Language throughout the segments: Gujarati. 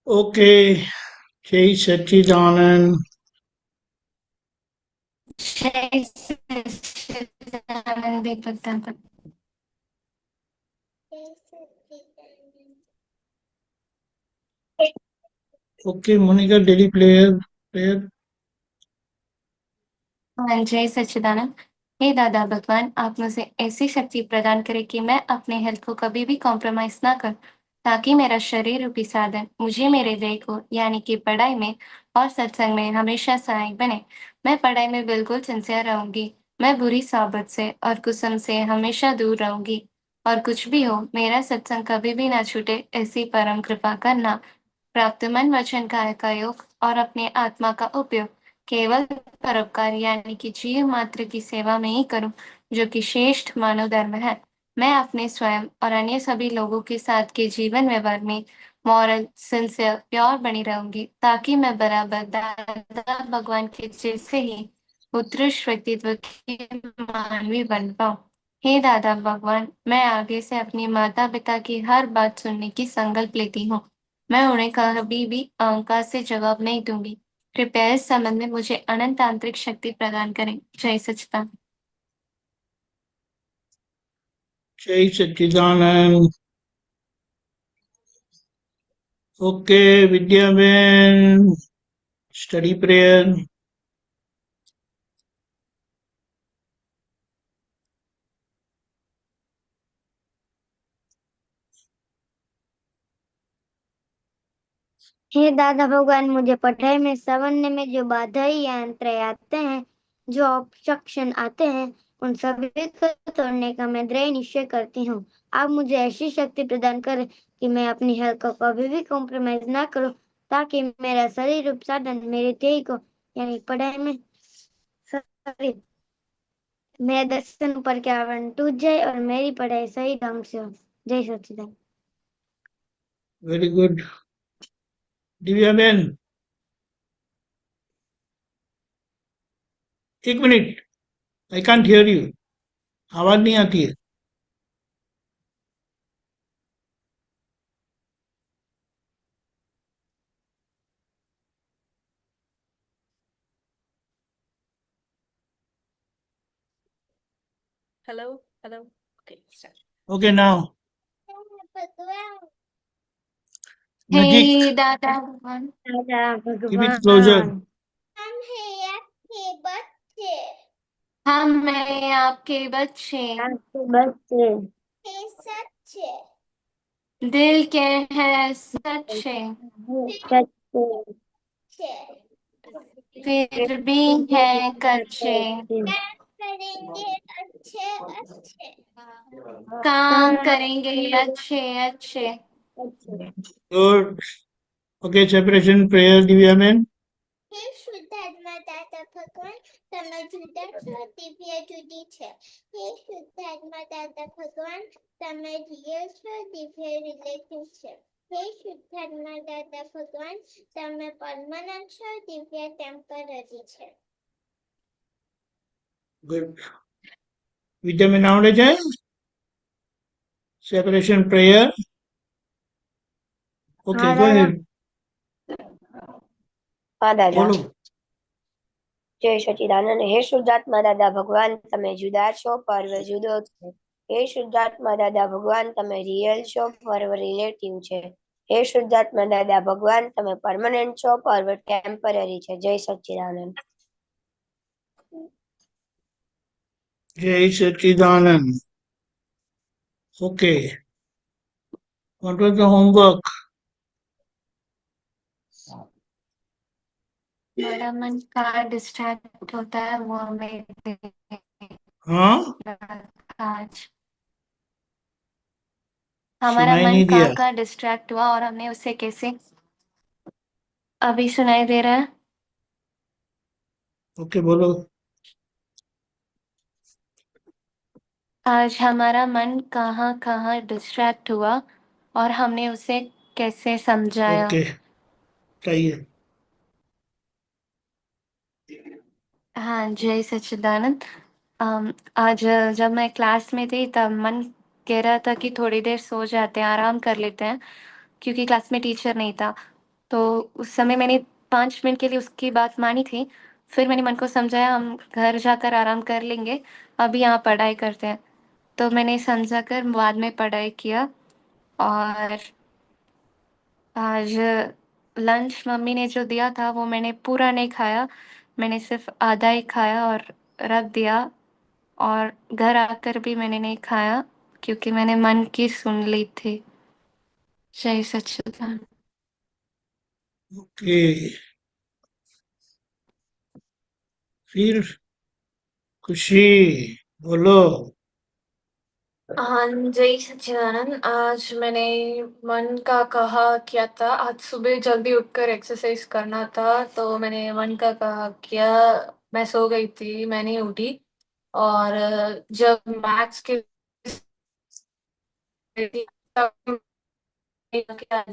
ओके। जय सच्चिदानंद। जय Sachchidanand Deepak Dada. Okay Monica, daily player player. हाँ, जय सच्चिदानंद। हे दादा भगवान, आप मुझे ऐसी शक्ति प्रदान करें कि मैं अपने हेल्थ को कभी भी कॉम्प्रोमाइज ना करूं, ताकि मेरा शरीर रूपी साधन मुझे मेरे ध्येय को यानी कि पढ़ाई में और सत्संग में हमेशा सहायक बने। मैं पढ़ाई में बिल्कुल सिंसियर रहूंगी। मैं बुरी सोबत से और कुसम से हमेशा दूर रहूंगी। और कुछ भी हो, मेरा सत्संग कभी भी ना छूटे, ऐसी परम कृपा करना। प्राप्त मन वचन काय का योग और अपने आत्मा का उपयोग केवल परोपकार यानी कि जीव मात्र की सेवा में ही करूं, जो कि श्रेष्ठ मानव धर्म है। मैं अपने स्वयं और अन्य सभी लोगों के साथ के जीवन व्यवहार में मॉरल, सिंसियर, प्योर बनी रहूंगी, ताकि मैं बराबर दादा भगवान के जैसे ही उत्कृष्ट व्यक्तित्व की मानवी बन पाऊं। हे दादा भगवान, मैं आगे से अपनी माता पिता की हर बात सुनने की संकल्प लेती हूँ। मैं उन्हें कभी भी अहंकार से जवाब नहीं दूंगी। कृपया इस संबंध में मुझे अनंत आंतरिक शक्ति प्रदान करें। जय सच्चिदानंद। जय सच्चिदानंद। ओके विद्या बहन, स्टडी प्रेयर। हे दादा भगवान, मुझे पढ़ाई में संवरने में जो बाधाएं या अंतराय आते हैं, जो ऑब्स्ट्रक्शन आते हैं, उन सभी को तोड़ने का मैं दृढ़ निश्चय करती हूँ। आप मुझे ऐसी शक्ति प्रदान करें कि मैं अपनी हेल्थ को कभी भी कॉम्प्रोमाइज ना करूँ, ताकि मेरा शरीर रूप साधन मेरे ध्येय को यानी पढ़ाई में सॉरी मेरे दर्शन पर के आवरण टूट जाए और मेरी पढ़ाई सही ढंग से हो। जय सच्चिदानंद। Very good. दिव्या बहन, एक minute. I can't hear you. आवाज नहीं आती है। Hello, hello. Okay, start. Okay now. नजीक। हे दादा भगवान, दादा कीप इट क्लोजर। भगवान, हम हैं आपके बच्चे, आपके बच्चे दिल के हैं सच्चे, सच्चे फिर भी हैं कच्चे। काम करेंगे अच्छे अच्छे। Good. Okay separation prayer Divya बहन। હે શુદ્ધાત્મા દાદા ભગવાન, તમે જુદા છો, દિવ્ય જુદી છે. હે શુદ્ધાત્મા દાદા ભગવાન, તમે રિયલ છો, દિવ્ય રિલેટિવ છે. હે શુદ્ધાત્મા દાદા ભગવાન, તમે પરમાનન્ટ છો, દિવ્ય ટેમ્પરરી છે. गुड। विद्या में आवड़े છે सेपरेशन प्रेयर। ओके हाँ गो दादा। अहेड। हाँ दादा। बोलो। जय सच्चिदानंद। हे शुद्धात्मा दादा भगवान, તમે જુદા છો, પર્વ જુદો છે. હે શુદ્ધાત્મા દાદા ભગવાન, તમે રિયલ છો, પર્વ રિલેટિવ છે. હે શુદ્ધાત્મા દાદા ભગવાન, તમે પરમનન્ટ છો, પર્વ ટેમ્પરરી છે. જય સચ્ચિદાનંદ. जय Sachchidanand. Okay, what was the homework? हमारा मन कहाँ डिस्ट्रैक्ट होता है वो हमें हाँ, आज हमारा सुनाई मन नहीं दिया। कहाँ डिस्ट्रैक्ट हुआ और हमने उसे कैसे। अभी सुनाई दे रहा है? ओके बोलो। आज हमारा मन कहाँ कहाँ डिस्ट्रैक्ट हुआ और हमने उसे कैसे समझाया। ओके चाहिए। हाँ, जय सच्चिदानंद। आज जब मैं क्लास में थी तब मन कह रहा था कि थोड़ी देर सो जाते हैं, आराम कर लेते हैं, क्योंकि क्लास में टीचर नहीं था। तो उस समय मैंने 5 मिनट के लिए उसकी बात मानी थी। फिर मैंने मन को समझाया हम घर जाकर आराम कर लेंगे, अभी यहाँ पढ़ाई करते हैं। तो मैंने समझा कर बाद में पढ़ाई किया और आज लंच मम्मी ने जो दिया था वो मैंने पूरा नहीं खाया, मैंने सिर्फ़ आधा ही खाया और रख दिया और घर आकर भी मैंने नहीं खाया क्योंकि मैंने मन की सुन ली थी। जय सच्चिदानंद। ओके, फिर खुशी बोलो। हाँ, जय सच्चिदानंद। आज मैंने मन का कहा किया था। आज सुबह जल्दी उठकर एक्सरसाइज करना था, तो मैंने मन का कहा किया। मैं सो गई थी, मैं नहीं उठी। और जब मैथ्स के तब मैंने किया,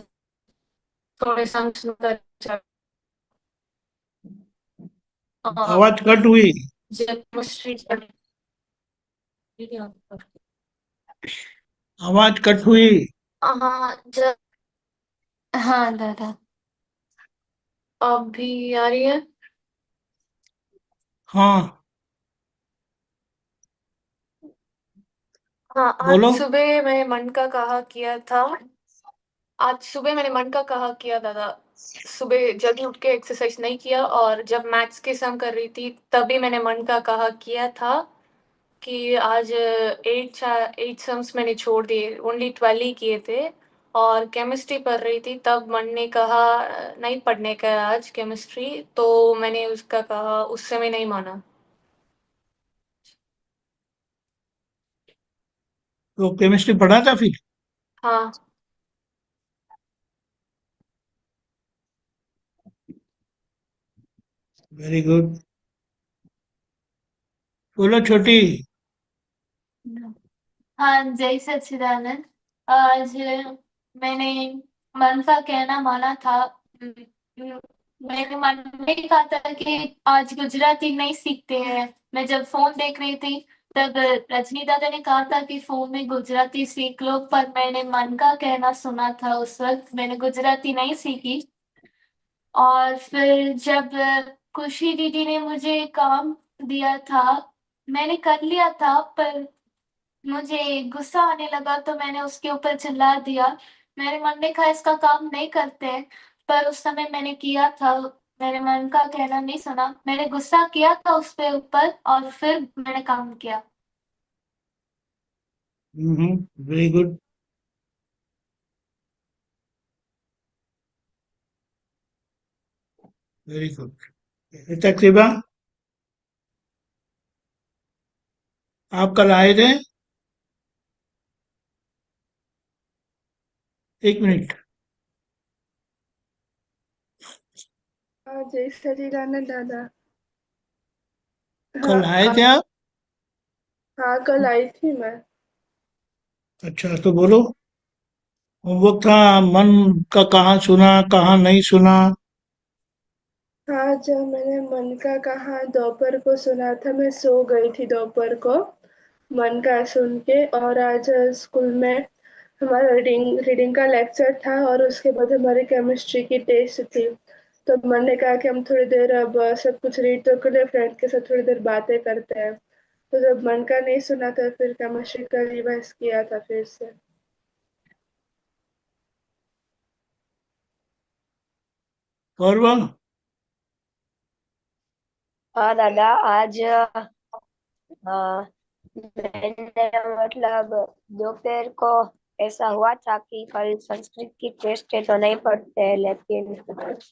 थोड़े समझ और आवाज कट हुई। जब केमिस्ट्री आवाज कट हुई। हाँ, जब हाँ, दादा। अभी आ रही है। हाँ, हाँ, आज बोलो। सुबह मैंने मन का कहा किया था। आज सुबह मैंने मन का कहा किया दादा। सुबह जल्दी उठ के एक्सरसाइज नहीं किया और जब मैथ्स के सम कर रही थी तभी मैंने मन का कहा किया था कि आज 8 सम्स मैंने छोड़ दिए, ओनली 12 ही किए थे। और केमिस्ट्री पढ़ रही थी तब मन ने कहा नहीं पढ़ने का है आज केमिस्ट्री, तो मैंने उसका कहा उस समय नहीं माना। तो केमिस्ट्री पढ़ा था फिर? हाँ। Very good. बोलो छोटी। हाँ, जय सच्चिदानंद। आज मैंने मन का कहना माना था। मैंने मन में ही कहा था कि आज गुजराती नहीं सीखते हैं। मैं जब फोन देख रही थी तब रजनी दादा ने कहा था कि फोन में गुजराती सीख लो, पर मैंने मन का कहना सुना था, उस वक्त मैंने गुजराती नहीं सीखी। और फिर जब खुशी दीदी ने मुझे काम दिया था, मैंने कर लिया था, पर मुझे गुस्सा आने लगा तो मैंने उसके ऊपर चिल्ला दिया। मेरे मन ने कहा इसका काम नहीं करते हैं, पर उस समय मैंने किया था। मेरे मन का कहना नहीं सुना, मैंने गुस्सा किया था उसके ऊपर और फिर मैंने काम किया। Very good. Very good. तकरीबा आप कल आए थे? एक मिनट। हाँ, जय सच्चिदानंद दादा। हाँ कल आए थे आप। आप? हाँ, कल आई थी मैं। अच्छा, तो बोलो। होमवर्क था। मन का कहाँ सुना, कहाँ नहीं सुना? हाँ, जब मैंने मन का कहा दोपहर को सुना था, मैं सो गई थी दोपहर को मन का सुन के। और आज स्कूल में हमारा रीडिंग रीडिंग का लेक्चर था और उसके बाद हमारी केमिस्ट्री की टेस्ट थी। तो मन ने कहा कि हम थोड़ी देर अब सब कुछ रीड तो कर ले, फ्रेंड के साथ थोड़ी देर बातें करते हैं। तो जब मन का नहीं सुना था फिर केमिस्ट्री का रिवाइज किया था फिर से। और वह हाँ दादा, आज मैंने मतलब दोपहर को ऐसा हुआ था कि कल संस्कृत की टेस्ट है तो नहीं पढ़ते हैं, लेकिन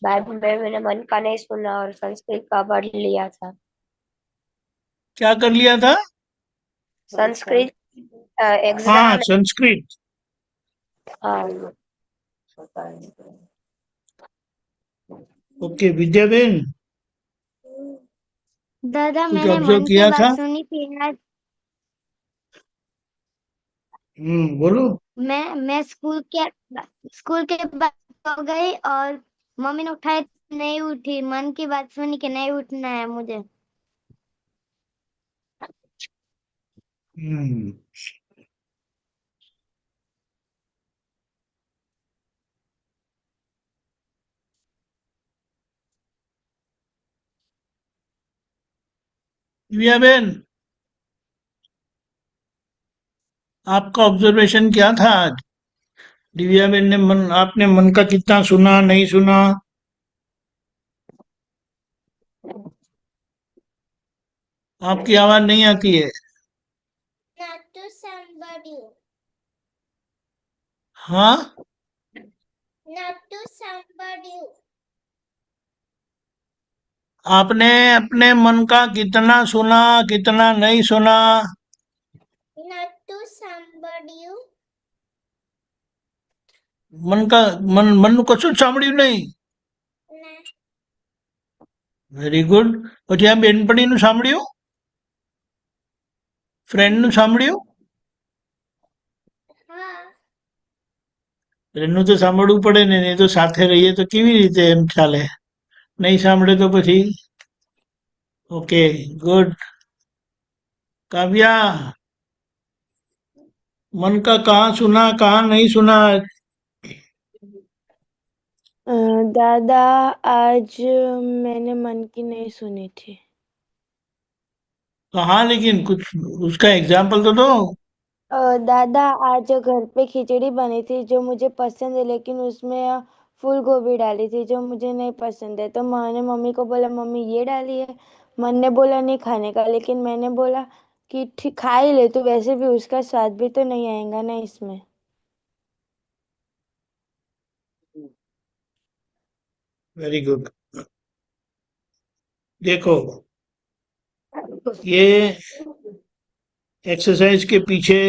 बाद में मैंने मन का नहीं सुना और संस्कृत का पढ़ लिया था। क्या कर लिया था? संस्कृत हाँ, एग्जाम। संस्कृत। हाँ। ओके, विद्या बहन दादा कुछ मैंने ऑब्जर्व मन की किया बात था? सुनी थी आज। बोलो। मैं स्कूल के बाद सो गई और मम्मी ने उठाई, नहीं उठी। मन की बात सुनी कि नहीं उठना है मुझे। हम्म दिव्या बेन, आपका ऑब्जर्वेशन क्या था आज? दिव्या बेन ने आपने मन का कितना सुना, नहीं सुना? आपकी आवाज नहीं आती है। Not to somebody. हाँ, Not to somebody. आपने अपने मन का कितना सुना, कितना नहीं सुना? Not to somebody. मन का मन કશું જ સાંભળ્યું નહીં. Nah. Very good. પછી આ બેનપણીનું સાંભળ્યું, ફ્રેન્ડનું સાંભળ્યું? Ha. ફ્રેન્ડનું તો સાંભળવું પડે ને, નહીં તો સાથે રહીએ તો કેવી રીતે એમ ચાલે? નહીં સાંભળે તો પછી? Okay, good. काव्या, मन का कहाँ सुना, कहाँ नहीं सुना? दादा आज मैंने मन की नहीं सुनी थी। कहाँ, लेकिन कुछ उसका एग्जाम्पल तो दो. दादा आज घर पे खिचड़ी बनी थी जो मुझे पसंद है, लेकिन उसमें फूल गोभी डाली थी जो मुझे नहीं पसंद है। तो मैंने मम्मी को बोला मम्मी ये डाली है। मन ने बोला नहीं खाने का, लेकिन मैंने बोला कि ठीक खा ही ले, तो वैसे भी उसका स्वाद भी तो नहीं आएगा ना इसमें। Very good. देखो, ये एक्सरसाइज के पीछे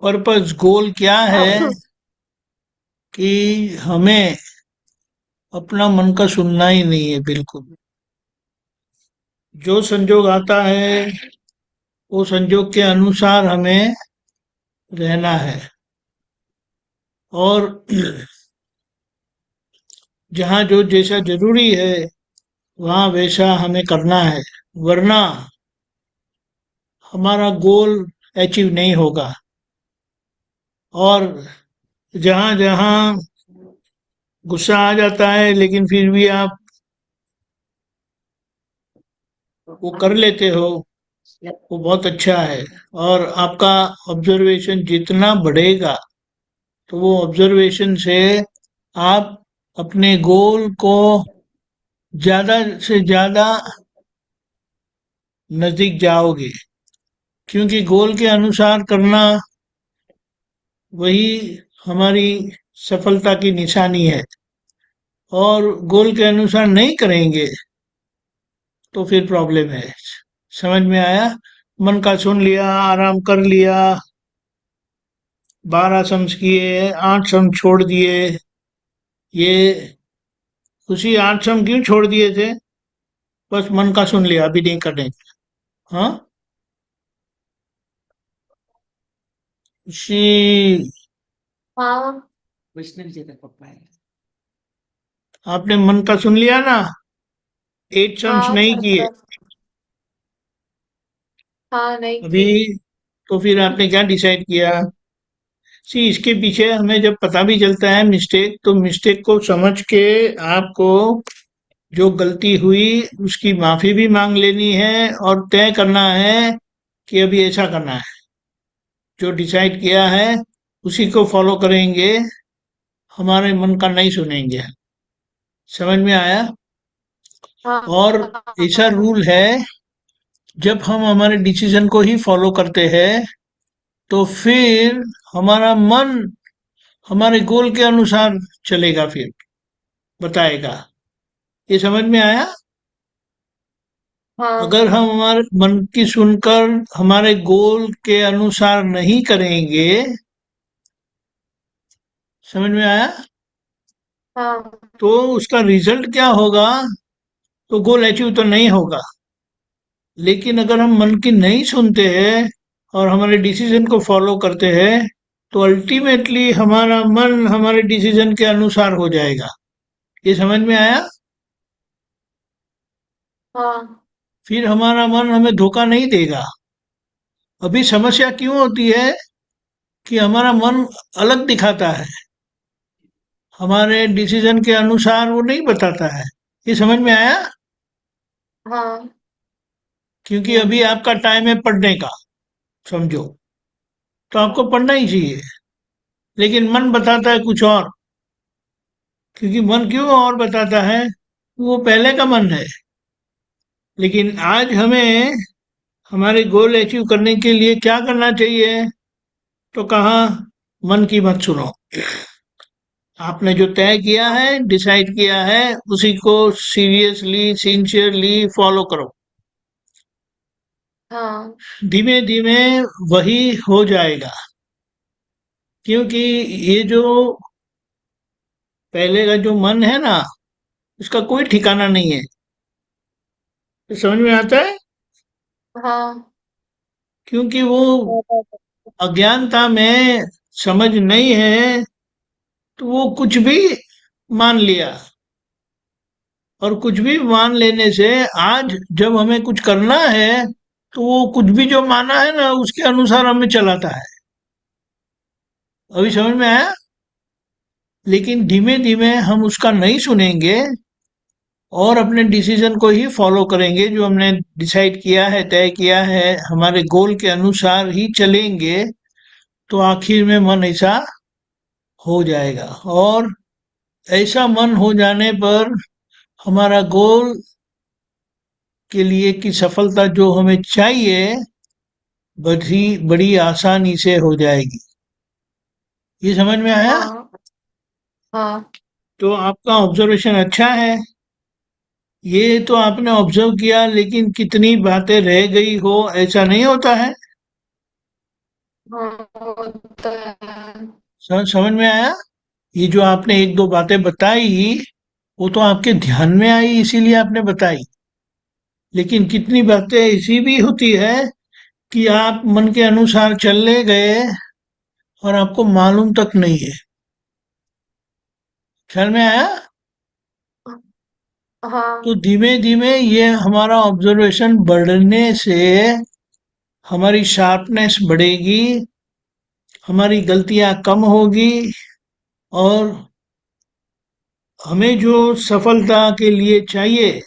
पर्पस, गोल क्या है कि हमें अपना मन का सुनना ही नहीं है बिल्कुल. जो संजोग आता है वो संजोग के अनुसार हमें रहना है, और जहाँ जो जैसा जरूरी है वहाँ वैसा हमें करना है, वरना हमारा गोल अचीव नहीं होगा. और जहाँ जहाँ गुस्सा आ जाता है लेकिन फिर भी आप वो कर लेते हो, वो बहुत अच्छा है. और आपका ऑब्जर्वेशन जितना बढ़ेगा तो वो ऑब्जर्वेशन से आप अपने गोल को ज्यादा से ज्यादा नजदीक जाओगे, क्योंकि गोल के अनुसार करना वही हमारी सफलता की निशानी है. और गोल के अनुसार नहीं करेंगे तो फिर प्रॉब्लम है. समझ में आया? मन का सुन लिया, आराम कर लिया, 12 सम्स किए, 8 सम छोड़ दिए. ये उसी 8 सम क्यों छोड़ दिए थे? बस मन का सुन लिया, अभी नहीं करने. हाँ, उसी हाँ वैष्णव जी का पप्पा है। आपने मन का सुन लिया ना, 8 सम्स हाँ नहीं किए हाँ नहीं अभी, की। तो फिर आपने क्या डिसाइड किया? सी, इसके पीछे हमें जब पता भी चलता है मिस्टेक, तो मिस्टेक को समझ के आपको जो गलती हुई उसकी माफी भी मांग लेनी है, और तय करना है कि अभी ऐसा करना है. जो डिसाइड किया है उसी को फॉलो करेंगे, हमारे मन का नहीं सुनेंगे. समझ में आया? हाँ और ऐसा रूल है, जब हम हमारे डिसीजन को ही फॉलो करते हैं तो फिर हमारा मन हमारे गोल के अनुसार चलेगा, फिर बताएगा. ये समझ में आया? हाँ अगर हम हमारे मन की सुनकर हमारे गोल के अनुसार नहीं करेंगे, समझ में आया, हाँ तो उसका रिजल्ट क्या होगा? तो गोल अचीव तो नहीं होगा. लेकिन अगर हम मन की नहीं सुनते हैं और हमारे डिसीजन को फॉलो करते हैं, तो अल्टीमेटली हमारा मन हमारे डिसीजन के अनुसार हो जाएगा. ये समझ में आया? हाँ फिर हमारा मन हमें धोखा नहीं देगा. अभी समस्या क्यों होती है कि हमारा मन अलग दिखाता है, हमारे डिसीजन के अनुसार वो नहीं बताता है. ये समझ में आया? हाँ क्योंकि अभी आपका टाइम है पढ़ने का, समझो, तो आपको पढ़ना ही चाहिए। लेकिन मन बताता है कुछ और, क्योंकि मन क्यों और बताता है, वो पहले का मन है। लेकिन आज हमें हमारे गोल अचीव करने के लिए क्या करना चाहिए? तो कहा, मन की मत सुनो। आपने जो तय किया है, डिसाइड किया है, उसी को सीरियसली, सिंसियरली फॉलो करो। हाँ धीमे धीमे वही हो जाएगा। क्योंकि ये जो पहले का जो मन है ना, उसका कोई ठिकाना नहीं है। तो समझ में आता है? हाँ क्योंकि वो अज्ञानता में समझ नहीं है, तो वो कुछ भी मान लिया। और कुछ भी मान लेने से आज जब हमें कुछ करना है, तो वो कुछ भी जो माना है ना, उसके अनुसार हमें चलाता है। अभी समझ में आया? लेकिन धीमे धीमे हम उसका नहीं सुनेंगे और अपने डिसीजन को ही फॉलो करेंगे, जो हमने डिसाइड किया है, तय किया है, हमारे गोल के अनुसार ही चलेंगे, तो आखिर में मन ऐसा हो जाएगा। और ऐसा मन हो जाने पर हमारा गोल के लिए की सफलता जो हमें चाहिए, बड़ी बड़ी आसानी से हो जाएगी। ये समझ में आया? हाँ हाँ तो आपका ऑब्जर्वेशन अच्छा है। ये तो आपने ऑब्जर्व किया, लेकिन कितनी बातें रह गई हो, ऐसा नहीं होता है। हाँ होता है। समझ में आया? ये जो आपने एक दो बातें बताई, वो तो आपके ध्यान में आई, इसीलिए आपने बताई। लेकिन कितनी बातें ऐसी भी होती है कि आप मन के अनुसार चलने गए और आपको मालूम तक नहीं है। ख्याल में आया? तो हाँ धीमे धीमे ये हमारा ऑब्जर्वेशन बढ़ने से हमारी शार्पनेस बढ़ेगी, हमारी गलतियां कम होगी, और हमें जो सफलता के लिए चाहिए,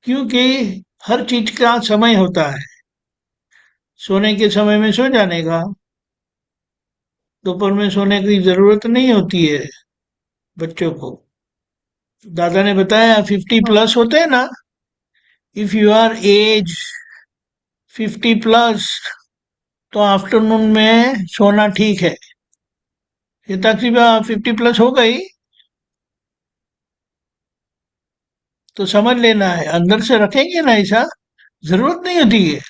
क्योंकि हर चीज का समय होता है। सोने के समय में सो जाने का, दोपहर में सोने की जरूरत नहीं होती है बच्चों को। दादा ने बताया 50 प्लस हाँ होते हैं ना, if you are age 50 plus, तो आफ्टरनून में सोना ठीक है। ये तकरीबन 50 प्लस हो गई, तो समझ लेना है। अंदर से रखेंगे ना ऐसा, जरूरत नहीं होती है।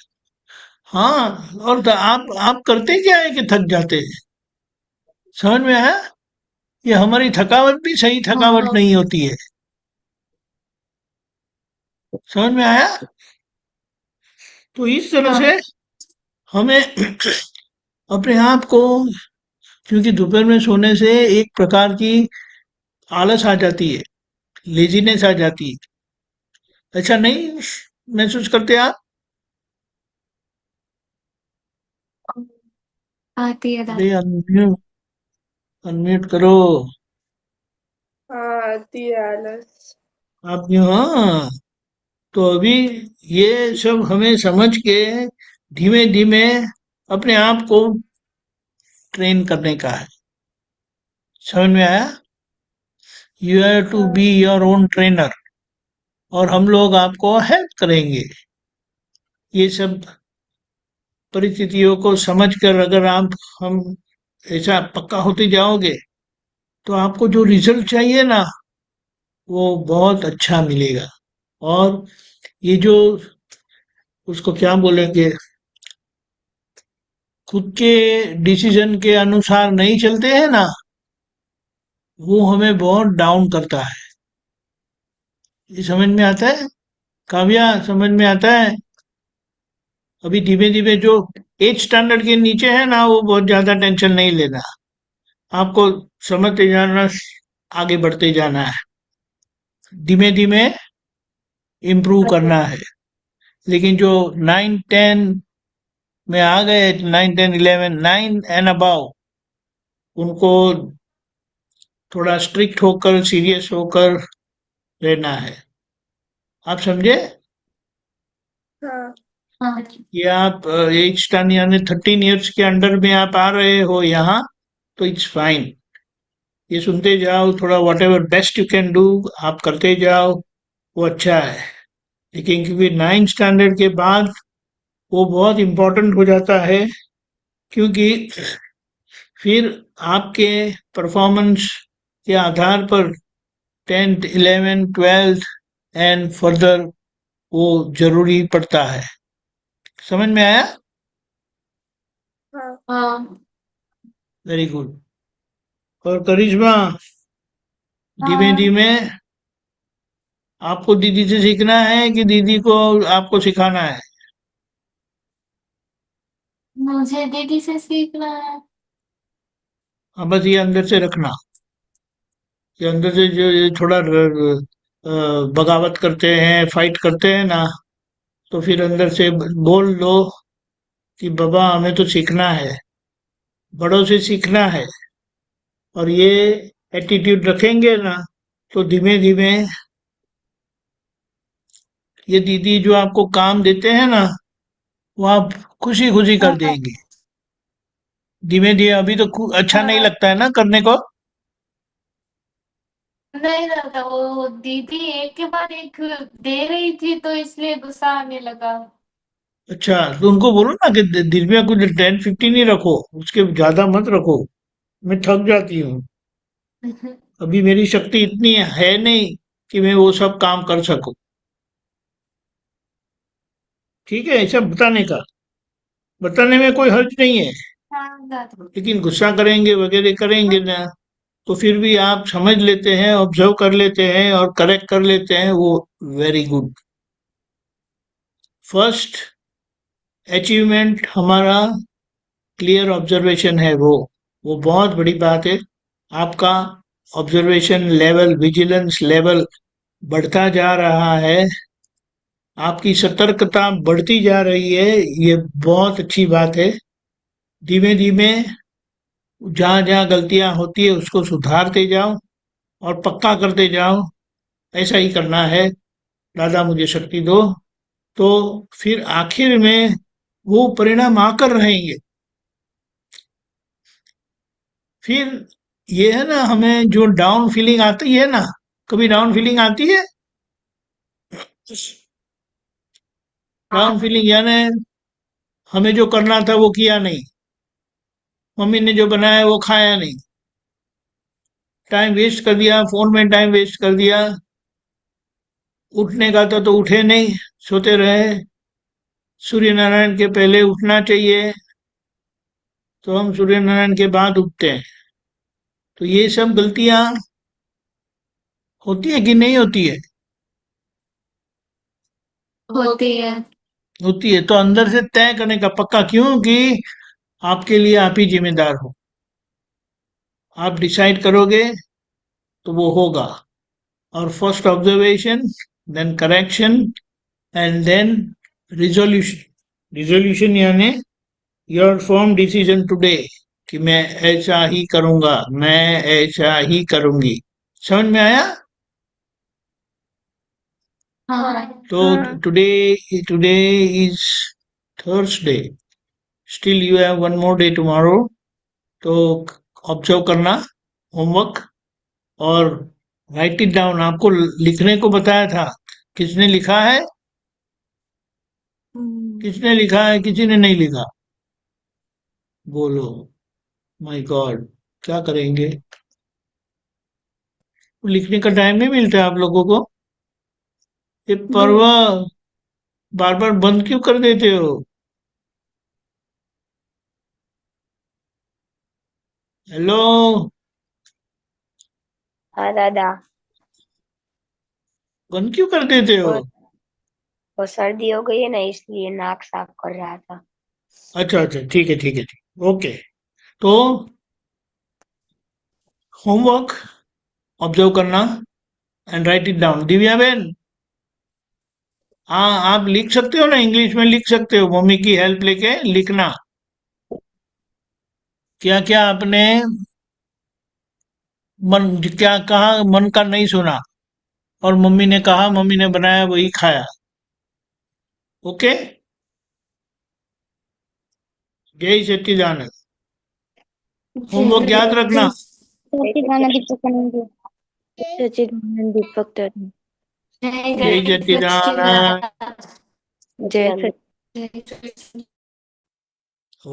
हाँ, और आप करते क्या है कि थक जाते हैं? समझ में आया? ये हमारी थकावट भी सही थकावट हाँ नहीं होती है। समझ में आया? तो इस तरह से हाँ हमें अपने आप को, क्योंकि दोपहर में सोने से एक प्रकार की आलस आ जाती है, लेजीनेस आ जाती है। ऐसा नहीं महसूस करते आप? आती है अरे दादा। अनम्यूट, अनम्यूट करो। हाँ आती है आलस। आप हाँ, तो अभी ये सब हमें समझ के धीमे धीमे अपने आप को ट्रेन करने का है। समझ में आया? यू हैव टू हाँ बी योर ओन ट्रेनर, और हम लोग आपको हेल्प करेंगे। ये सब परिस्थितियों को समझकर अगर आप हम ऐसा पक्का होते जाओगे, तो आपको जो रिजल्ट चाहिए ना, वो बहुत अच्छा मिलेगा। और ये जो उसको क्या बोलेंगे, खुद के डिसीजन के अनुसार नहीं चलते हैं ना, वो हमें बहुत डाउन करता है। ये समझ में आता है? काव्या, समझ में आता है? अभी धीमे धीमे जो एट स्टैंडर्ड के नीचे है ना, वो बहुत ज्यादा टेंशन नहीं लेना। आपको समझते जाना, आगे बढ़ते जाना है, धीमे धीमे इम्प्रूव अच्छा। करना है। लेकिन जो 9 10 में आ गए, 9 10 11 9 एंड अबाउ, उनको थोड़ा स्ट्रिक्ट होकर, सीरियस होकर रहना है। आप समझे? हाँ हाँ कि आप एज स्टैंड यानी 13 इयर्स के अंडर में आप आ रहे हो यहाँ, तो इट्स फाइन। ये सुनते जाओ, थोड़ा what ever best you can do आप करते जाओ, वो अच्छा है। लेकिन क्योंकि 9 स्टैंडर्ड के बाद वो बहुत इम्पोर्टेंट हो जाता है, क्योंकि फिर आपके परफॉर्मेंस के आधार पर 10th 11th 12th and further वो जरूरी पड़ता है। समझ में आया? हाँ हाँ वेरी गुड। और करिश्मा, धीमे हाँ धीमे आपको दीदी से सीखना है कि दीदी को आपको सिखाना है? मुझे दीदी से सीखना है। हाँ, बस ये अंदर से रखना। ये अंदर से जो ये थोड़ा बगावत करते हैं, फाइट करते हैं ना, तो फिर अंदर से बोल दो कि बाबा हमें तो सीखना है, बड़ों से सीखना है। और ये एटीट्यूड रखेंगे ना, तो धीमे धीमे ये दीदी जो आपको काम देते हैं ना, वो आप खुशी खुशी कर हाँ देंगे। धीमे धीमे अभी तो अच्छा नहीं हाँ, लगता है ना करने को। नहीं दादा, वो दीदी एक के बाद एक दे रही थी तो इसलिए गुस्सा आने लगा। अच्छा, तो उनको बोलो ना कि दिन में कुछ 10-15 ही रखो, उसके ज्यादा मत रखो। मैं थक जाती हूँ। अभी मेरी शक्ति इतनी है नहीं कि मैं वो सब काम कर सकूं। ठीक है, ऐसा बताने का, बताने में कोई हर्ज नहीं है। हाँ दादा। लेकिन गुस्सा करेंगे वगैरह करेंगे ना, तो फिर भी आप समझ लेते हैं, ऑब्जर्व कर लेते हैं और करेक्ट कर लेते हैं, वो वेरी गुड। फर्स्ट अचीवमेंट हमारा क्लियर ऑब्जर्वेशन है, वो बहुत बड़ी बात है। आपका ऑब्जर्वेशन लेवल, विजिलेंस लेवल बढ़ता जा रहा है, आपकी सतर्कता बढ़ती जा रही है, ये बहुत अच्छी बात है। धीमे धीमे जहां जहां गलतियां होती है उसको सुधारते जाओ और पक्का करते जाओ। ऐसा ही करना है। दादा मुझे शक्ति दो, तो फिर आखिर में वो परिणाम आकर रहेंगे। फिर ये है ना, हमें जो डाउन फीलिंग आती है ना, कभी डाउन फीलिंग आती है? डाउन हाँ फीलिंग यानी हमें जो करना था वो किया नहीं, मम्मी ने जो बनाया वो खाया नहीं, टाइम वेस्ट कर दिया, फोन में टाइम वेस्ट कर दिया, उठने का था तो उठे नहीं, सोते रहे। सूर्य नारायण के पहले उठना चाहिए, तो हम सूर्य नारायण के बाद उठते हैं। तो ये सब गलतियां होती है कि नहीं होती है? होती है। होती है, तो अंदर से तय करने का पक्का, क्यों कि आपके लिए आप ही जिम्मेदार हो। आप डिसाइड करोगे तो वो होगा। और first observation, then correction, and then resolution. Resolution यानी योर फर्म डिसीजन टुडे, कि मैं ऐसा ही करूंगा, मैं ऐसा ही करूंगी। समझ में आया? हाँ तो हाँ today today is Thursday, still you have one more day tomorrow. तो ऑब्जर्व करना, होमवर्क, और राइट इट डाउन। आपको लिखने को बताया था, किसने लिखा है? किसने लिखा है, किसी ने नहीं लिखा? बोलो। माय गॉड, क्या करेंगे? लिखने का टाइम नहीं मिलता आप लोगों को? ये पर्व बार बार बंद क्यों कर देते हो? हेलो, हाँ दादा। बंद क्यों कर देते हो? वो वो सर्दी हो गई है ना, इसलिए नाक साफ कर रहा था। अच्छा अच्छा, ठीक है ठीक है ठीक, ओके। तो होमवर्क ऑब्जर्व करना and right it down. Divya बहन, हाँ आप लिख सकते हो ना, इंग्लिश में लिख सकते हो, मम्मी की हेल्प लेके लिखना। क्या क्या आपने मन, क्या कहा मन का नहीं सुना, और मम्मी ने कहा, मम्मी ने बनाया वही खाया। ओके, जय सच्चिदानंद। होमवर्क याद रखना। सच्चिदानंद दीपकानंद जय सच्चिदानंद दीपक तरन जय जय जय सच्चिदानंद। सच्चिदानंद। जय सच्चिदानंद। जय सच्चिदानंद।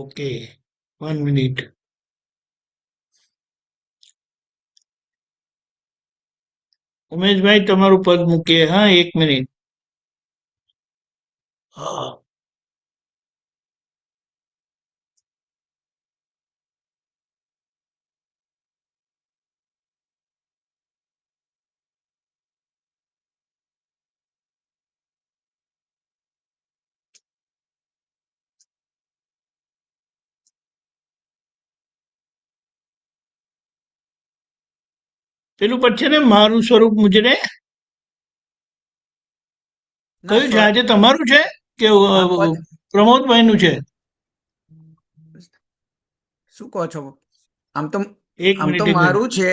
Okay, 1 minute. ઉમેશભાઈ તમારું પદ મૂકીએ, હા, 1 મિનિટ. હા, પેલું પદ છે ને મારું સ્વરૂપ મુજરે, ના કયું છે? સર આજે તમારું છે કે આ પદ પ્રમોદભાઈનું છે? શું કહો છો? આમ તો એક આમ તો મિનિટ, 1 મિનિટ. મારું છે,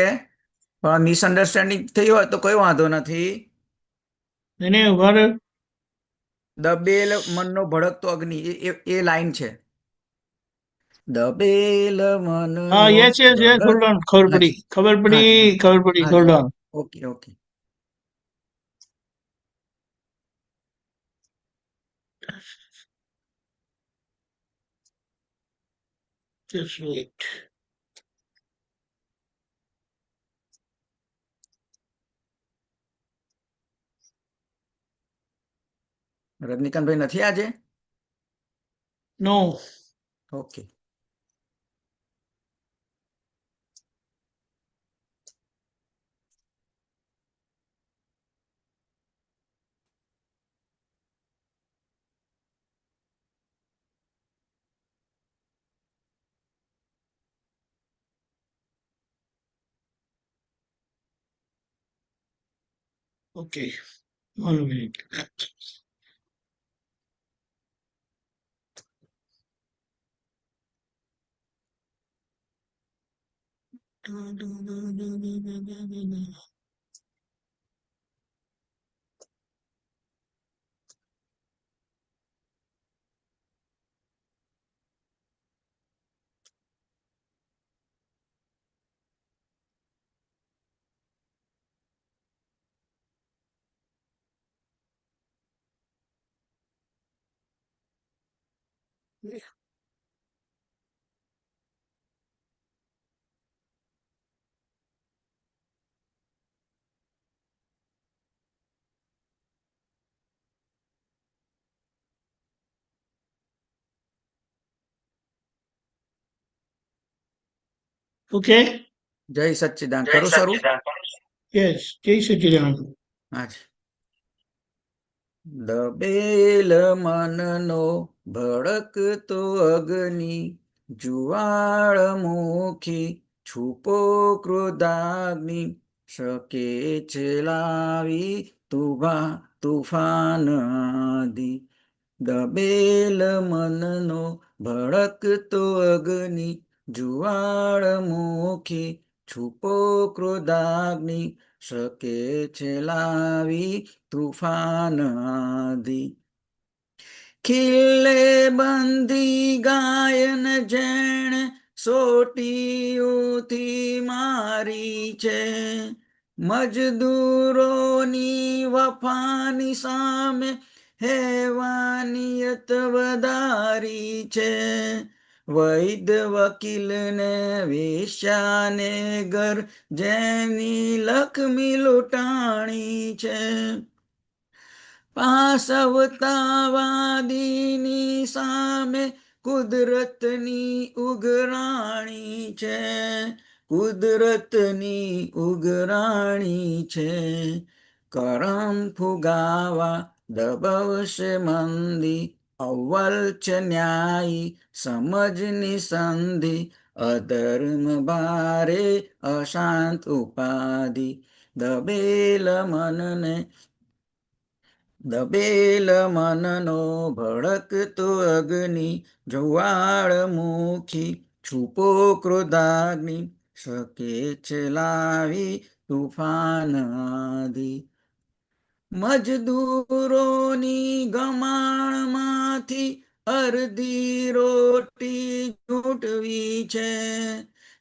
પણ મિસઅન્ડરસ્ટેન્ડિંગ થઈ હોય તો કોઈ વાંધો નથી. એને ઉભા રહો. દબેલ મનનો ભડકતો અગ્નિ એ લાઈન છે. દબેલ મનનો હા, યસ યસ યસ, ભડક. Hold on. ખબર હાજી પડી, ખબર હાજી પડી, ખબર પડી, હાજી hold on. Okay okay. Just wait. રજનીકાંતભાઈ નથી આજે? No. Okay. Okay, 1 minute. Okay, જય સચ્ચિદાન કરું શરૂ? યસ, જય સચ્ચિદાનંદ. હાજી. દબેલ મનનો ભડકતો અગ્નિ, જુવાળમુખી છુપો ક્રોધાગ્નિ, શકે છે લાવી તુફાન આદિ. દબેલ મનનો ભડકતો અગ્નિ, જુવાળમુખી છુપો ક્રોધાગ્નિ, શકે છે લાવી તુફાન આદિ. ખીલે બંધી ગાયન જેણે સોટીઓથી મારી છે, મજદૂરોની વફાની સામે હેવાનિયત વધારી છે. વૈદ વકીલને વેશ્યાને ઘર જેની લક્ષ્મી લૂંટાણી છે. પાસવતાવાદીની સામે કુદરતની ઉઘરાણી છે, કુદરતની ઉઘરાણી છે. કરમ ફુગાવા દબવશે મંદી, અવ્વલ છે ન્યાયી સમજની સંધિ, અધર્મ ભારે અશાંત ઉપાધિ. દબેલ મનને દબેલ મનનો ભડકતો અગ્નિ, જ્વાળમુખી છુપો ક્રોધાગ્નિ, શકે છે લાવી તુફાન આદિ. મજદૂરોની ગમાણમાંથી અડધી રોટી જૂટવી છે,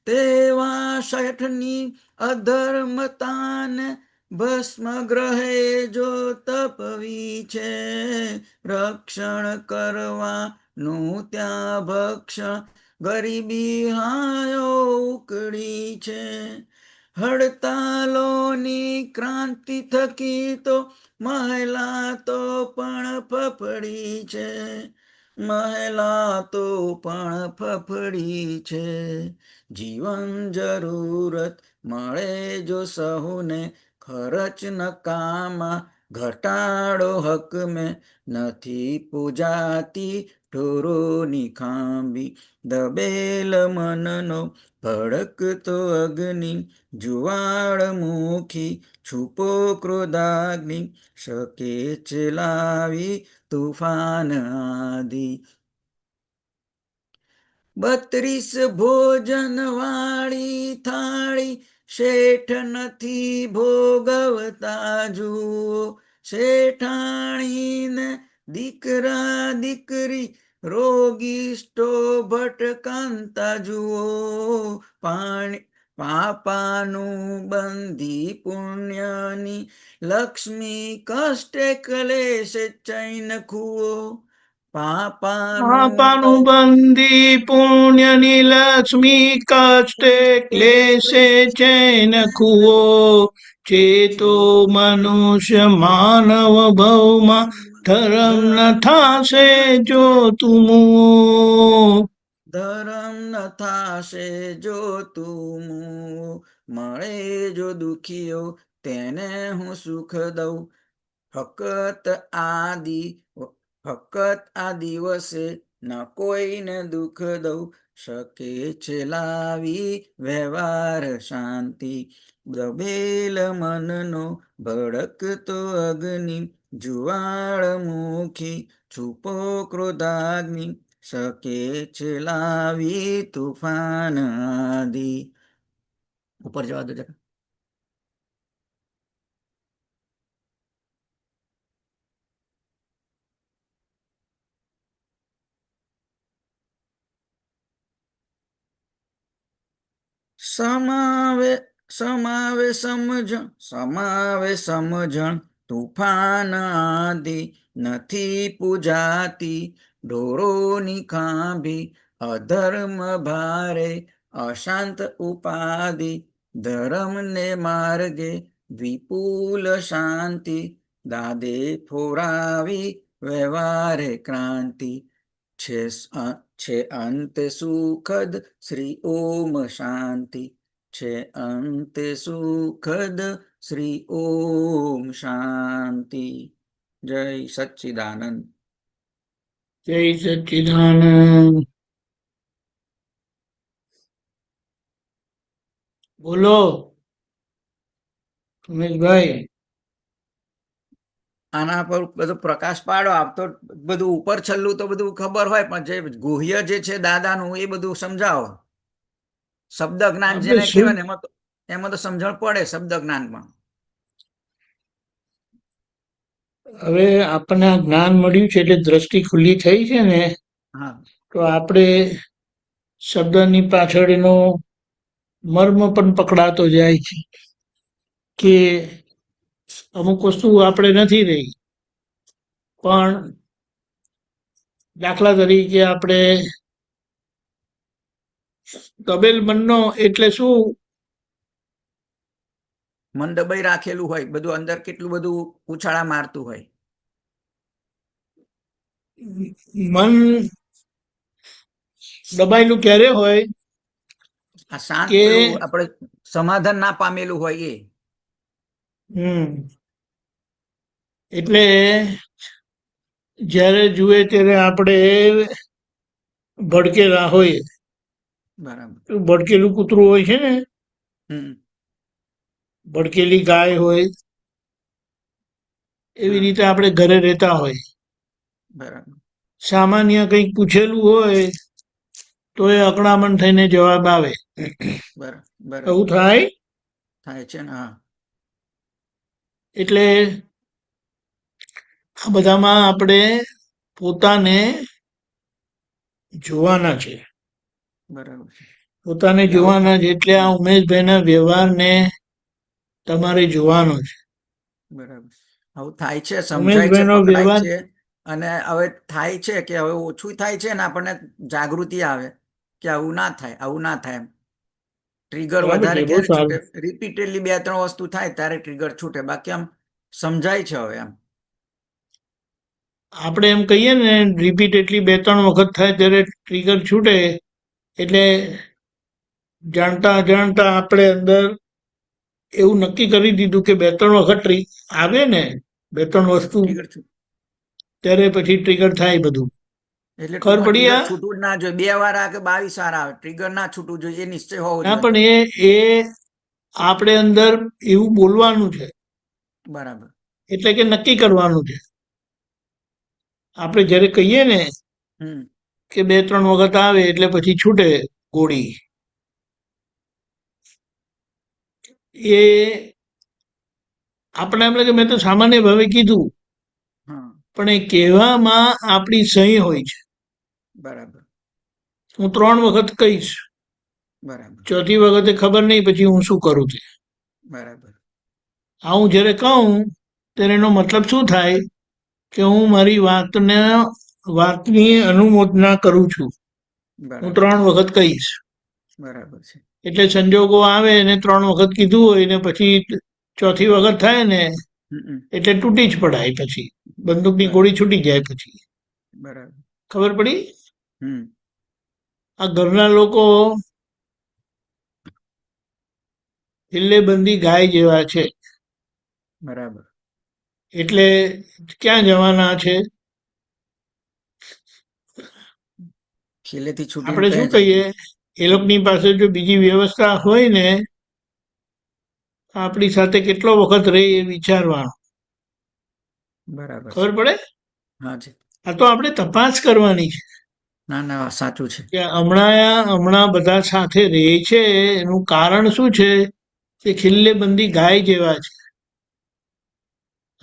તેવા શેઠની અધર્મતાને ભસ્મ ગ્રહે જો તપવી છે, રક્ષણ કરવાનું ત્યાં ભક્ષણ ગરીબી હાયો ઉકળી છે, હડતાલોની ક્રાંતિ થકી તો મહિલા તો પણ ફફડી છે, મહિલા તો પણ ફફડી છે, જીવન જરૂરત મળે જો સહુને ખર્ચ નકામા ઘટાડો હક મેં નથી પૂજાતી ઢોરોની ખાંભી, દબેલ મનનો ભડકતો અગ્નિ જુવાળમુખી છુપો ક્રોધાગ્નિ શકે ચલાવી તુફાન આદિ, 32 ભોજન વાળી થાળી શેઠ નથી ભોગવતા જુઓ, શેઠાણીને દીકરા દીકરી રોગીષ્ટો ભટકંતા જુઓ, પાપાનું બંધી પુણ્યની લક્ષ્મી કષ્ટે ક્લેશે ચૈન ખુઓ, પાપાનું બંધી પુણ્યની લક્ષ્મી કષ્ટે ક્લેશે ચૈન ખુઓ, ચેતો મનુષ્ય માનવ ભવમાં ધર્મ ન થાશે જો તુમુઓ, ધર્મ ન થાશે જો તું મળે જો દુખીઓ તેને હું સુખ દઉં, ફકત આ દિવસે ન કોઈને દુઃખ દઉં, શકે છે લાવી વ્યવહાર શાંતિ, દબેલ મનનો ભડકતો અગ્નિ જુવાળમુખી છુપો ક્રોધાગ્નિ શકે છે લાવી તુફાન આદિ. ઉપર જવા દો જરા. સમાવે સમજણ તુફાન આદિ નથી પૂજાતી ઢોરોની ખાંભી, અધર્મ ભારે અશાંત ઉપાધિ ધર્મને માર્ગે વિપુલ શાંતિ, દાદે ફોરાવી વ્યવહારે ક્રાંતિ છે અંતે સુખદ શ્રી ઓમ શાંતિ, છે અંતે સુખદ શ્રી ઓમ શાંતિ. જય સચ્ચિદાનંદ. જય સચ્ચિદાનંદ. બોલો રમેશભાઈ. આના પર બધો પ્રકાશ પાડો. આપ તો બધું ઉપર છેલ્લું તો બધું ખબર હોય, પણ જે ગુહ્ય જે છે દાદાનું એ બધું સમજાવો. શબ્દ જ્ઞાન જેને કહેવાય ને એમાં તો સમજણ પડે શબ્દ જ્ઞાનમાં. હવે આપણને આ જ્ઞાન મળ્યું છે એટલે દ્રષ્ટિ ખુલ્લી થઈ છે ને, તો આપણે શબ્દની પાછળનો મર્મ પણ પકડાતો જાય છે કે અમુક વસ્તુ આપણે નથી રહી, પણ દાખલા તરીકે આપણે દબેલ મનનો એટલે શું? મન દબાઈ રાખેલું હોય, બધું અંદર કેટલું બધું ઉછાળા મારતું હોય. મન દબાયેલું ક્યારે હોય? આ શાંત પેલું આપણે સમાધાન ના પામેલું હોય એ. એટલે જ્યારે જુએ ત્યારે આપણે ભડકેલા હોય. બરાબર. ભડકેલું કૂતરું હોય છે ને, ભડકેલી ગાય હોય, એવી રીતે આપણે ઘરે રહેતા હોય. બરાબર. સામાન્ય કંઈક પૂછેલું હોય તો એ અકળામણ થઈને જવાબ આવે. બરાબર. એવું થાય છે ને. હા. એટલે આ બધામાં આપણે પોતાને જોવાના છે, બરાબર છે. પોતાને એટલે આવું જોવાના છે. એટલે આ ઉમેશભાઈના વ્યવહારને તમારે જોવાનો છે. બરાબર. આવું થાય છે, સમજાય છે, ઉમેશભાઈનો પકડાય વ્યવહાર છે, અને હવે થાય છે કે હવે ઓછું થાય છે ને આપણને જાગૃતિ આવે કે આવું ના થાય, આવું ના થાય એમ. ટ્રિગર બરાબર વધારે છે, બહુ ક્યારે સારું. છૂટે? રિપીટેડલી 2-3 વસ્તુ થાય ત્યારે ટ્રિગર છૂટે, બાકી આમ સમજાય છે હવે એમ. આપણે એમ કહીએ ને રિપીટ એટલી 2-3 વખત થાય ત્યારે ટ્રિગર છૂટે, એટલે જાણતા અજાણતા આપણે અંદર એવું નક્કી કરી દીધું કે 2-3 વખત આવે ને 2-3 વસ્તુ, ટ્રિગર ત્યારે પછી ટ્રિગર થાય બધું. એટલે ખબર ટૂંકમાં પડી? ટ્રિગર આ છૂટવું જ ના જોઈએ. 2 વાર આવે કે 22 વાર આવે, ટ્રિગર ના છૂટવું જોઈએ, એ નિશ્ચય હોવો ના, જોઈએ. પણ એ આપણે અંદર એવું બોલવાનું છે, બરાબર. એટલે કે નક્કી કરવાનું છે. આપણે જ્યારે કહીએ ને હમ. કે 2-3 વખત આવે એટલે પછી છૂટે ગોળી, એ આપણે એમ લાગે મેં તો સામાન્ય ભાવે કીધું, હા, પણ એ કહેવામાં આપણી સહી હોય છે. બરાબર. હું 3 વખત કહીશ, બરાબર. ચોથી વખતે ખબર નહીં પછી હું શું કરું તે. બરાબર. આ હું જ્યારે કહું ત્યારે એનો મતલબ શું થાય કે હું મારી વાતની અનુમોદના કરું છું. હું બરાબર. 3 વખત કહીશ. બરાબર છે. એટલે સંજોગો આવે ને 3 વખત કીધું હોય ને પછી ચોથી વખત થાય ને હમ. એટલે તૂટી જ પડાય, પછી બંદૂકની બરાબર. ગોળી છૂટી જાય. પછી બરાબર. ખબર પડી? હમ. આ ઘરના લોકો કિલ્લેબંધી ગાય જેવા છે. બરાબર. એટલે ક્યાં જવાના છે? ખીલેથી છૂટીને આપણે શું કયા જાય? કહીએ, એ લોકોની પાસે જો બીજી વ્યવસ્થા હોય ને, આપણી સાથે કેટલો વખત રહે એ વિચારવાનું. બરાબર છે. ખબર પડે? હા જી. આ તો આપણે તપાસ કરવાની છે ના ના, સાચું છે. કે હમણાં બધા સાથે રહે છે, એનું કારણ શું છે? કે ખિલ્લેબંધી ગાય જેવા છે,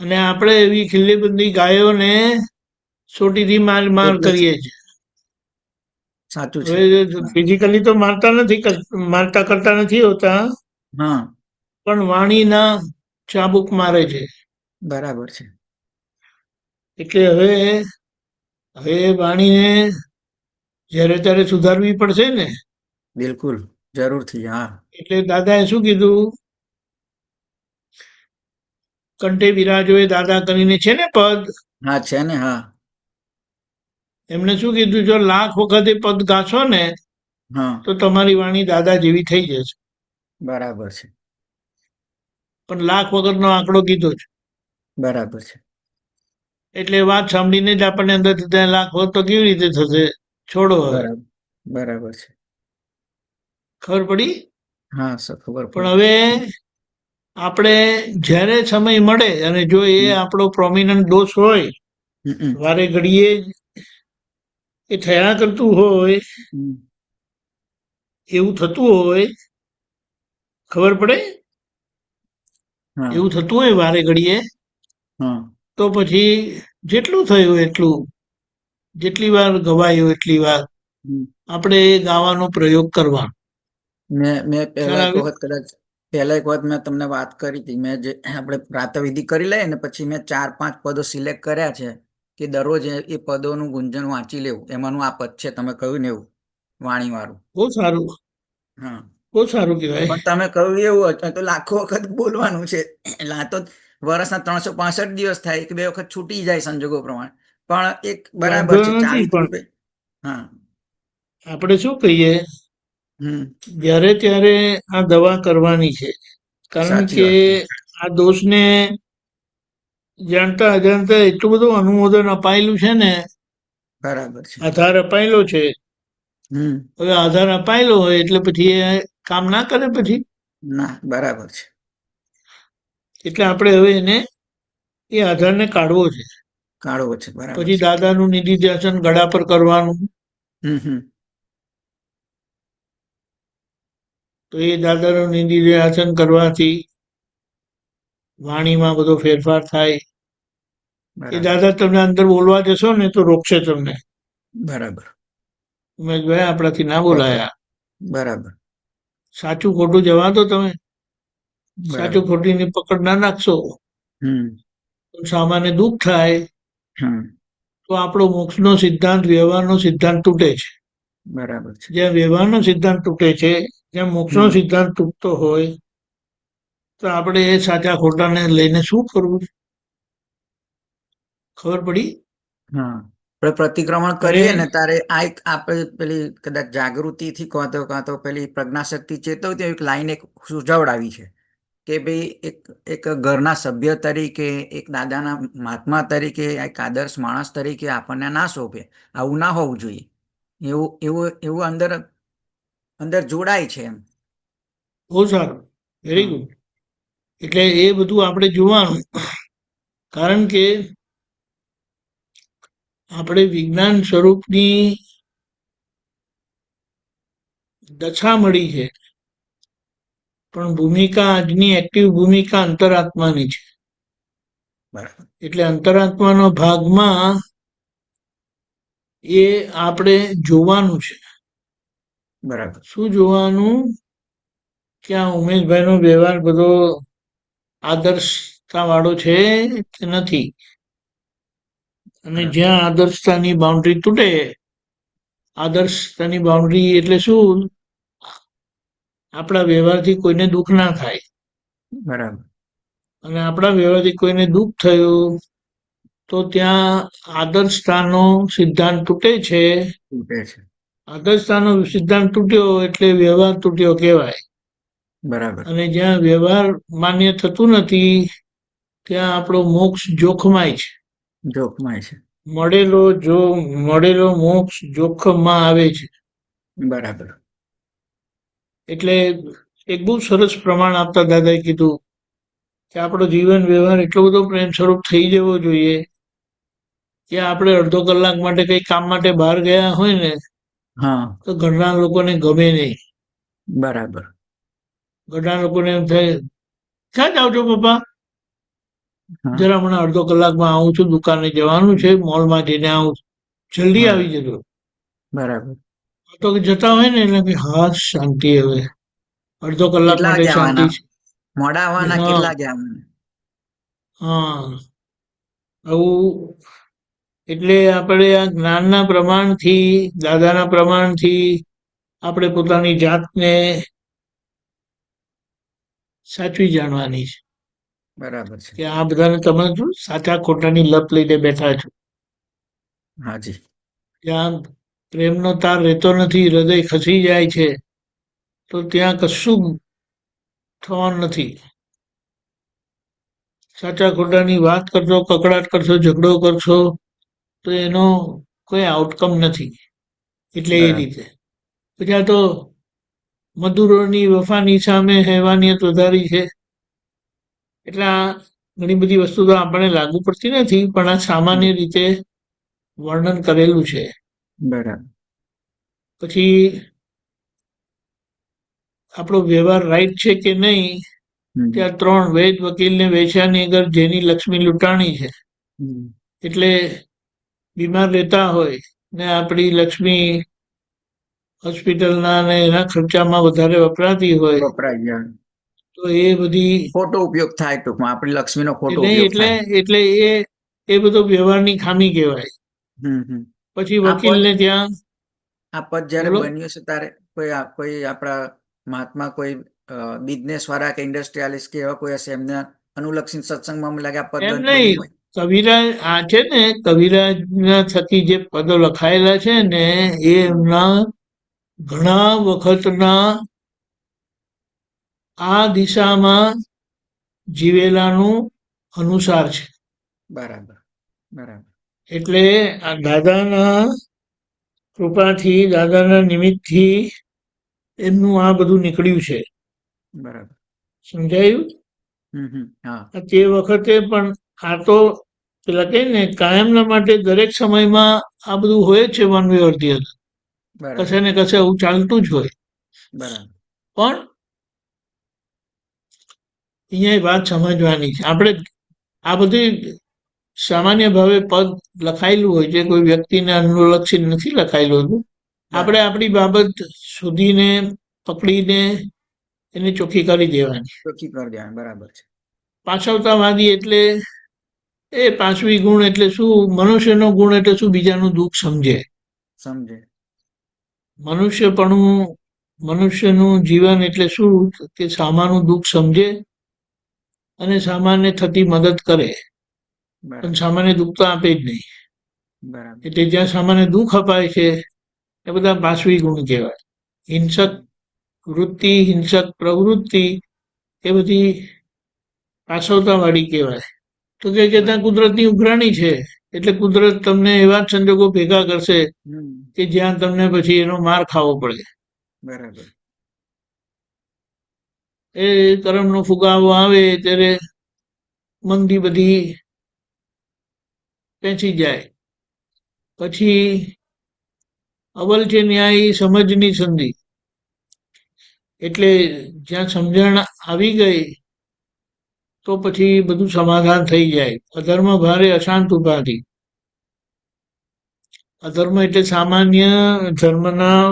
અને આપણે એવી ખિલ્લેબંધી ગાયોને સોટીથી માર એટલે જ કરીએ છીએ. સાચું છે. હવે હા. ફિઝિકલી તો મારતા કરતા નથી હોતા, હા, પણ વાણીના ચાબુક મારે છે. બરાબર છે. એટલે હવે વાણીને જ્યારે ત્યારે સુધારવી પડશે ને. બિલકુલ, જરૂરથી. હા. એટલે દાદાએ શું કીધું? કંઠે વિરાજોએ દાદા કરીને છે ને પદ, હા, છે ને. હા. એમને શું કીધું? જો 1,00,000 વખત એ પદ ગાશો ને હા, તો તમારી વાણી દાદા જેવી થઈ જશે. બરાબર છે. પણ 1,00,000 વખતનો આંકડો કીધો છે. બરાબર છે. એટલે વાત સાંભળીને જ આપણને અંદરથી 1,00,000 વખત તો કેવી રીતે થશે? છોડો હવે. બરાબર. બરાબર છે. ખબર પડી? હા સર, ખબર પણ પડી. હવે આપણે જ્યારે સમય મળે અને જો એ હમ. આપણો પ્રોમિનન્ટ દોષ હોય, હમ. વારે ઘડીએ એ થયા કરતું હોય, હમ. એવું થતું હોય, ખબર પડે? હા. એવું થતું હોય વારે ઘડીએ, હા. તો પછી જેટલું થયું એટલું, જેટલી વાર ગવાયું એટલી વાર હમ. આપણે એ ગાવાનો પ્રયોગ કરવાનો. મેં ખ્યાલ પહેલા એક આવ્યો? વખત મેં તમને વાત કરી હતી. મેં જે આપણે પ્રાતઃવિધિ કરી લઈએ ને પછી મેં 4-5 પદો સિલેક્ટ કર્યા છે કે દરરોજ એ પદોનું ગુંજન વાંચી લેવું. એમાંનું આ પદ છે, તમે કહ્યું ને એવું વાણી વાળું. બહુ સારું, હા. બહુ સારું કહેવાય. પણ તમે કહ્યું એવું હતું તો લાખો વખત બોલવાનું છે. એટલે આ તો વર્ષના 365 દિવસ થાય, 1-2 વખત છૂટી જાય સંજોગો પ્રમાણે, પણ એક વાંધો બરાબર છે નથી, 40 પણ રૂપિયા. હા. આપણે શું કહીએ, હમ. જ્યારે ત્યારે આ દવા કરવાની છે, કારણ સાચી કે વાત છે. આ દોષને જાણતા અજાણતા એટલું બધું અનુમોદન અપાયેલું છે ને, બરાબર છે. આધાર અપાયેલો છે. હમ. હવે આધાર અપાયેલો હોય એટલે પછી એ કામ ના કરે પછી. ના, બરાબર છે. એટલે આપણે હવે એ આધારને કાઢવો છે. કાઢવો છે. બરાબર પછી છે. દાદાનું નિધિધ્યાસન ગળા પર કરવાનું. હમ. તો એ દાદાનું નિધિધ્યાસન કરવાથી વાણીમાં બધો ફેરફાર થાય. બરાબર દાદા તમને અંદર બોલવા જશો ને તો રોકશે તમને. બરાબર ઉમેશભાઈ આપણાથી ના બોલાયા. બરાબર સાચું ખોટું જવા દો તમે. સાચું બરાબર ખોટીની પકડ ના નાખશો હમ તો સામાન્ય દુઃખ થાય હમ તો આપણો મોક્ષનો સિદ્ધાંત વ્યવહારનો સિદ્ધાંત તૂટે છે. બરાબર છે જ્યાં વ્યવહારનો સિદ્ધાંત તૂટે છે, જ્યાં મોક્ષનો હમ સિદ્ધાંત તૂટતો હોય તો આપણે એ સાચા ખોટાને લઈને શું કરવું? ખબર પડી? હા આપણે પ્રતિક્રમણ અને કરીએ ને ત્યારે આ એક આપણે પેલી કદાચ જાગૃતિથી કાં તો પેલી પ્રજ્ઞાશક્તિ ચેતવતી એક લાઈન એક સુઝાવડાવી છે કે ભાઈ એક ઘરના સભ્ય તરીકે, એક દાદાના મહાત્મા તરીકે, એક આદર્શ માણસ તરીકે આપણને ના શોભે, આવું ના હોવું જોઈએ. એવું એવું એવું અંદર અંદર જોડાય છે એમ. બહુ સારું, વેરી હા ગુડ. એટલે એ બધું આપણે જોવાનું, કારણ કે આપણે વિજ્ઞાન સ્વરૂપની દશા મળી છે, પણ ભૂમિકા આજની એક્ટિવ ભૂમિકા અંતરાત્માની છે. બરાબર એટલે અંતરાત્માનો ભાગમાં એ આપણે જોવાનું છે. બરાબર શું જોવાનું? કે આ ઉમેશભાઈનો વ્યવહાર બધો આદર્શતા વાળો છે કે નથી. અને બરાબર જ્યાં આદર્શતાની બાઉન્ડ્રી તૂટે, આદર્શતાની બાઉન્ડ્રી એટલે શું? આપણા વ્યવહારથી કોઈને દુઃખ ના થાય. બરાબર અને આપણા વ્યવહારથી કોઈને દુઃખ થયું તો ત્યાં આદર્શતાનો સિદ્ધાંત તૂટે છે. તૂટે છે આદર્શતાનો સિદ્ધાંત તૂટ્યો એટલે વ્યવહાર તૂટ્યો કહેવાય. બરાબર અને જ્યાં વ્યવહાર માન્ય થતું નથી ત્યાં આપણો મોક્ષ જોખમાય છે. જોખમાય છે મળેલો મોક્ષ જોખમમાં આવે છે. બરાબર એટલે એક બહુ સરસ પ્રમાણ આપતા દાદાએ કીધું કે આપણો જીવન વ્યવહાર એટલો બધો પ્રેમ સ્વરૂપ થઈ જવો જોઈએ કે આપણે અડધો કલાક માટે કઈ કામ માટે બહાર ગયા હોય ને હા તો ઘરના લોકોને ગમે નહીં. બરાબર ઘરના લોકોને એમ થાય, ક્યાં જાઓ છો પપ્પા? હા જરા હમણાં અડધો કલાકમાં આવું છું, દુકાને જવાનું છે, મોલમાં જઈને આવું, જલ્દી હા આવી જજો. બરાબર તો જતા હોય ને એટલે હા શાંતિ, હવે અડધો કલાક કેટલા માટે વાગે શાંતિ આવવાના? છે. મોડા આવવાના? હા કેટલા વાગે આવવાના? હા આવું. એટલે આપણે આ જ્ઞાનના પ્રમાણથી, દાદાના પ્રમાણથી આપણે પોતાની જાતને સાચવી જાણવાની છે બરાબર છે કે આ બધાને તમે સાચા ખોટાની લપ લઈને બેઠા છો. હાજી ત્યાં પ્રેમનો તાર રહેતો નથી, હૃદય ખસી જાય છે તો ત્યાં કશું થવાનું નથી. સાચા ખોટાની વાત કરશો, કકડાટ કરશો, ઝઘડો કરશો તો એનો કોઈ આઉટકમ નથી. એટલે એ બરાબર રીતે પછી આ તો મધુરોની વફાની સામે હેવાનિયત વધારી છે. એટલે આ ઘણી બધી વસ્તુ તો આપણને લાગુ પડતી નથી, પણ આ સામાન્ય રીતે વર્ણન કરેલું છે. બરાબર પછી આપણો વ્યવહાર રાઈટ છે કે નહીં, હમ ત્યાં 3 વેદ વકીલને વેશ્યાની અગર જેની લક્ષ્મી લૂંટાણી છે. હમ એટલે બીમાર રહેતા હોય ને આપણી લક્ષ્મી હોસ્પિટલના ને એના ખર્ચામાં વધારે વપરાતી હોય વપરાય ગયા તો એ બધી ખોટો ઉપયોગ થાય, ટૂંકમાં આપણી લક્ષ્મીનો ખોટો નહીં. ઉપયોગ એટલે થાય. એટલે એ બધો વ્યવહારની ખામી કહેવાય. હમ પછી આ પદ વકીલને ત્યાં આ પદ જયારે બોલો. બન્યું છે ત્યારે કોઈ આપણા મહાત્મા, કોઈ બિઝનેસ વાળા કે ઇન્ડસ્ટ્રીયાલિસ્ટ કે એવા કોઈ હશે, એમને અનુલક્ષીને સત્સંગમાં મને લાગે આ પદ એમ બન્યું નહીં, હોય. કવિરાજ આ છે ને, કવિરાજના થકી જે પદો લખાયેલા છે ને એ એમના ઘણા વખતના આ દિશામાં જીવેલાનું અનુસાર છે. બરાબર બરાબર એટલે આ દાદાના કૃપાથી, દાદાના નિમિત્તથી એમનું આ બધું નીકળ્યું છે. બરાબર સમજાયું? હા તે વખતે પણ આ તો પેલા કહે ને કાયમના માટે દરેક સમયમાં આ બધું હોય જ છે. One way or the other બરાબર કશે ને કશે આવું ચાલતું જ હોય. બરાબર પણ અહીંયા એ વાત સમજવાની છે. આપણે આ બધી સામાન્ય ભાવે પદ લખાયેલું હોય છે, કોઈ વ્યક્તિને અનુલક્ષી નથી લખાયેલું હતું. આપણે આપણી બાબત શોધીને પકડીને એને ચોખ્ખી કરી દેવાની. ચોખ્ખી કરી દેવાની, બરાબર છે. પાછળતાવાદી એટલે એ પાંચમી ગુણ એટલે શું? મનુષ્યનો ગુણ એટલે શું? બીજાનું દુઃખ સમજે. મનુષ્યનું જીવન એટલે શું? કે સામાનું દુઃખ સમજે અને સામાન્ય થતી મદદ કરે, પણ સામાન્ય દુઃખ તો આપે જ નહીં. એટલે જ્યાં સામાન્ય દુઃખ અપાય છે એ બધા પાંચમી ગુણ કહેવાય. હિંસક વૃત્તિ, હિંસક પ્રવૃત્તિ એ બધી પાછળતાવાળી કહેવાય. તો કે ત્યાં કુદરતની ઉઘરાણી છે, એટલે કુદરત તમને એવા જ સંજોગો ભેગા કરશે કે જ્યાં તમને પછી એનો માર ખાવો પડે. બરાબર. એ કર્મનો ફુગાવો આવે ત્યારે મંદી બધી પેંચી જાય. પછી અવલ છે ન્યાય સમજની સંધિ, એટલે જ્યાં સમજણ આવી ગઈ તો પછી બધું સમાધાન થઈ જાય. અધર્મ ભારે અશાંત ઉપાધિ. અધર્મ એટલે સામાન્ય ધર્મના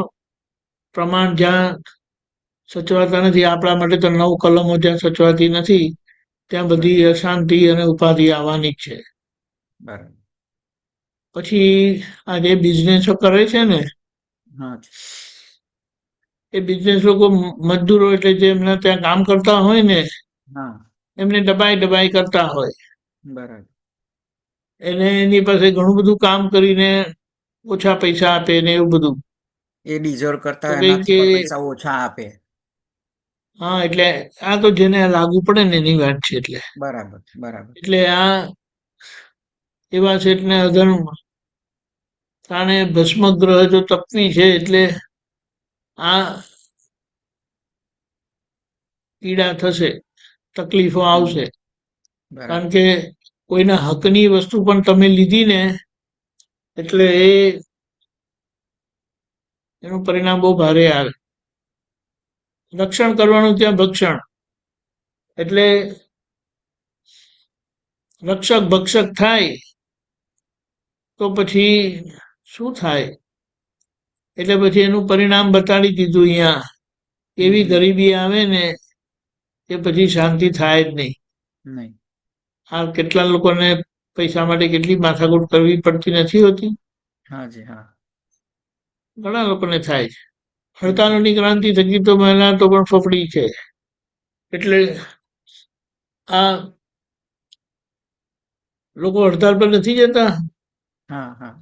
પ્રમાણ જ્યાં સચવાતા નથી, આપણા માટે તો 9 કલમો જ્યાં સચવાતી નથી ત્યાં બધી અશાંતિ અને ઉપાધિ આવવાની જ છે. પછી આ જે બિઝનેસો કરે છે ને, એ બિઝનેસ લોકો મજદૂરો એટલે જે એમના ત્યાં કામ કરતા હોય ને, એમને દબાઈ કરતા હોય. એને એની પાસે ઘણું બધું કામ કરીને ઓછા પૈસા આપે ને એવું બધું. એ ડિઝર્વ કરતા તો એનાથી કે પણ પૈસા ઓછા આપે. હા, એટલે આ તો જેને લાગુ પડે ને એની વાત છે. એટલે બરાબર. એટલે આ એવા શેઠને અધર્મ તાણે ભસ્મગ્રહ જો તપવી છે, એટલે આ પીડા થશે, તકલીફો આવશે. કારણ કે કોઈના હકની વસ્તુ પણ તમે લીધી ને એટલે એનું પરિણામ બહુ ભારે આવે. રક્ષણ કરવાનું ત્યાં ભક્ષણ, એટલે રક્ષક ભક્ષક થાય તો પછી શું થાય? એટલે પછી એનું પરિણામ બતાડી દીધું. અહીંયા એવી ગરીબી આવે ને એ પછી શાંતિ થાય જ નહીં. આ કેટલા લોકોને પૈસા માટે કેટલી માથાકૂટ કરવી પડતી નથી હોતી? ઘણા લોકોને થાય છે. હડતાલોની ક્રાંતિ થકી તો મહિલા તો પણ ફફડી છે. એટલે આ લોકો હડતાલ પર નથી જતા.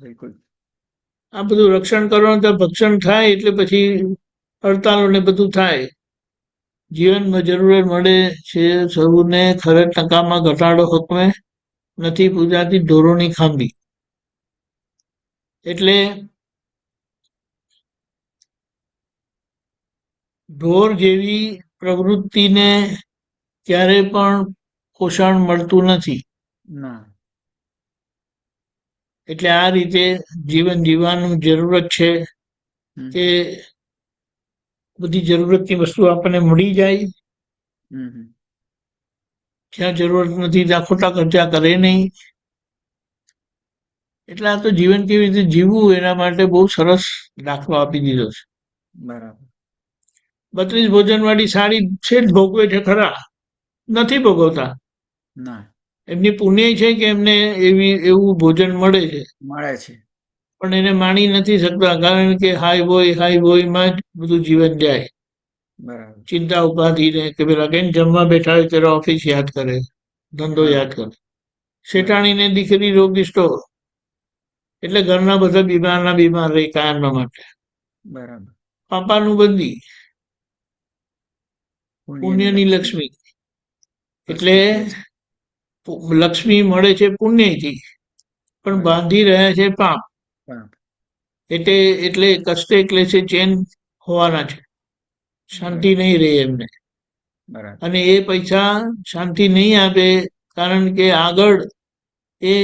બિલકુલ. આ બધું રક્ષણ કરવાનું તો ભક્ષણ થાય, એટલે પછી હડતાલો ને બધું થાય. જીવનમાં જરૂરત મળે છે સૌને, ખરે ટકામાં ઘટાડો હુકમે નથી પૂજાતી ઢોરોની ખાંભી. એટલે ઢોર જેવી પ્રવૃત્તિને ક્યારે પણ પોષણ મળતું નથી. એટલે આ રીતે જીવન જીવવાનું જરૂરત છે કે બધી જરૂરતની વસ્તુ આપણને મળી જાય. જ્યાં જરૂરત નથી ત્યાં ખોટા ખર્ચા કરે નહીં. એટલે આ તો જીવન કેવી રીતે જીવવું એના માટે બહુ સરસ દાખલો આપી દીધો છે. બરાબર. 32 ભોજનવાળી સાડી છે જ ભોગવે છે ખરા, નથી ભોગવતા. એમની પુણ્ય છે કે એમને એવું ભોજન મળે છે, પણ એને માણી નથી શકતા. કારણ કે હાય બોયમાં જ બધું જીવન જાય. ચિંતા ઉપાધિ ને કે પેલા કેમ જમવા બેઠા હોય ત્યારે ઓફિસ યાદ કરે, ધંધો યાદ કરે. શેઠાણીને દીકરી રોગિષ્ટો, એટલે ઘરના બધા બીમાર રહે કાયમના માટે. પાપાનું બંદી, પુણ્યની લક્ષ્મી. એટલે લક્ષ્મી મળે છે પુણ્યથી, પણ બાંધી રહ્યા છે પાપ. એટલે કષ્ટે ક્લેશે ચેન હોવાના છે, શાંતિ નહીં રહે એમને. અને એ પૈસા શાંતિ નહીં આપે, કારણ કે આગળ એ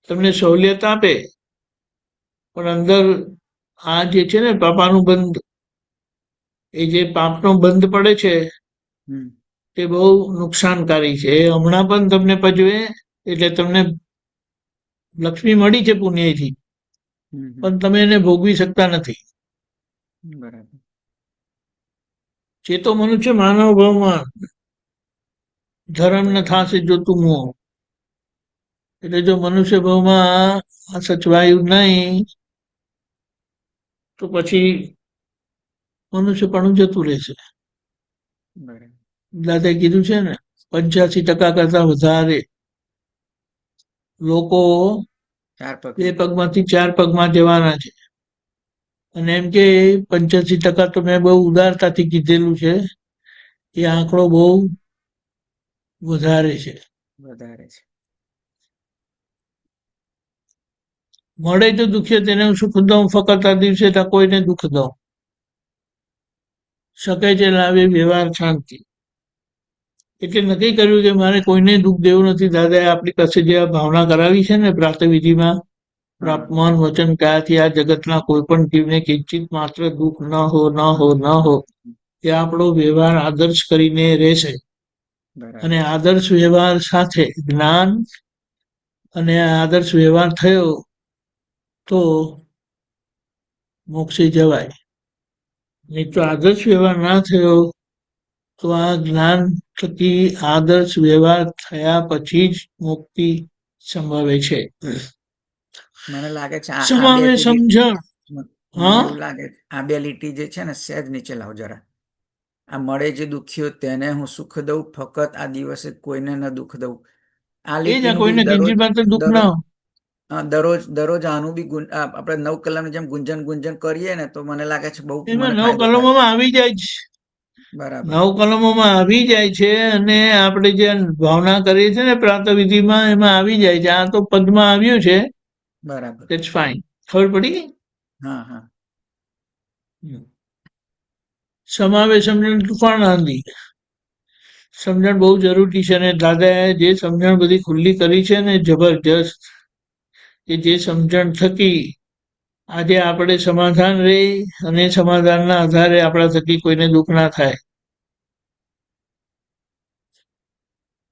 તમને સહુલિયત આપે, પણ અંદર આ જે છે ને પાપાનું બંધ, એ જે પાપનો બંધ પડે છે તે બહુ નુકસાનકારી છે. એ હમણાં પણ તમને પજવે, એટલે તમને લક્ષ્મી મળી છે પુણ્યથી, પણ તમે એને ભોગવી શકતા નથી. બરાબર. ચેતો મનુષ્ય માનવ ભાવમાં ધર્મ ન થાશે જો તું મોહ. એટલે જો મનુષ્ય ભાવમાં આ સચવાયું નહીં તો પછી મનુષ્ય પણ જતું રહેશે. બરાબર. દાદાએ કીધું છે ને 85% કરતા વધારે લોકો 4 પગ. 2 પગમાંથી 4 પગમાં જવાના છે. અને એમ કે 85% તો મેં બહુ ઉદારતાથી કીધેલું છે, એ આંકડો બહુ વધારે છે. વધારે છે. મળે તો દુખે તેને હું સુખ દઉં, ફકત આ દિવસે તા કોઈને દુઃખ દઉં. શકે છે લાવે વ્યવહાર શાંતિ. એટલે નક્કી કર્યું કે મારે કોઈને દુઃખ દેવું નથી. દાદાએ આપણી પાસે જે આ ભાવના કરાવી છે ને પ્રાતઃવિધિમાં, મન વચન કાયાથી આ જગતના કોઈ પણ જીવને કિંચિત માત્ર દુઃખ ન હો ન હો ન હો, એ આપણો વ્યવહાર આદર્શ કરીને રહેશે. અને બરાબર. આદર્શ વ્યવહાર સાથે જ્ઞાન અને આદર્શ વ્યવહાર થયો તો મોક્ષે જવાય. નહીં તો આદર્શ વ્યવહાર ના થયો તો આ જ્ઞાન થકી આદર્શ વ્યવહાર થયા પછી જ મુક્તિ સંભવે છે. મને લાગે છે આ બે સમાવે લીટી, સમજણ. મને હા, એવું લાગે આ બે લીટી જે છે ને સહેજ નીચે લાવ જરા. આ મળે જે દુખ્યો તેને હું સુખ દઉં, ફકત આ દિવસે કોઈને ન દુઃખ દઉં. આ એ જ લીટીનું કોઈને બી દરરોજ કિંચિત માત્ર દુઃખ દરરોજ ના દરરોજ આનું બી આપણે 9 કલાકની જેમ ગુંજન કરીએ ને તો મને લાગે છે બહુ એમાં મને 9 ફાયદો થાય. કલમોમાં આવી જાય છે. બરાબર. 9 કલમોમાં આવી જાય છે. અને આપણે જે ભાવના કરીએ છીએ ને પ્રાતઃવિધિમાં એમાં આવી જાય છે. આ તો પદમાં આવ્યું છે. બરાબર. That's fine. ખબર પડી? હા હા. સમાવે સમજણ તુફાન આંધી. સમજણ બહુ જરૂરી છે. અને દાદાએ જે સમજણ બધી ખુલ્લી કરી છે ને જબરજસ્ત, કે જે સમજણ થકી આજે આપણે સમાધાન રહી અને સમાધાનના આધારે આપણા થકી કોઈને દુઃખ ના થાય.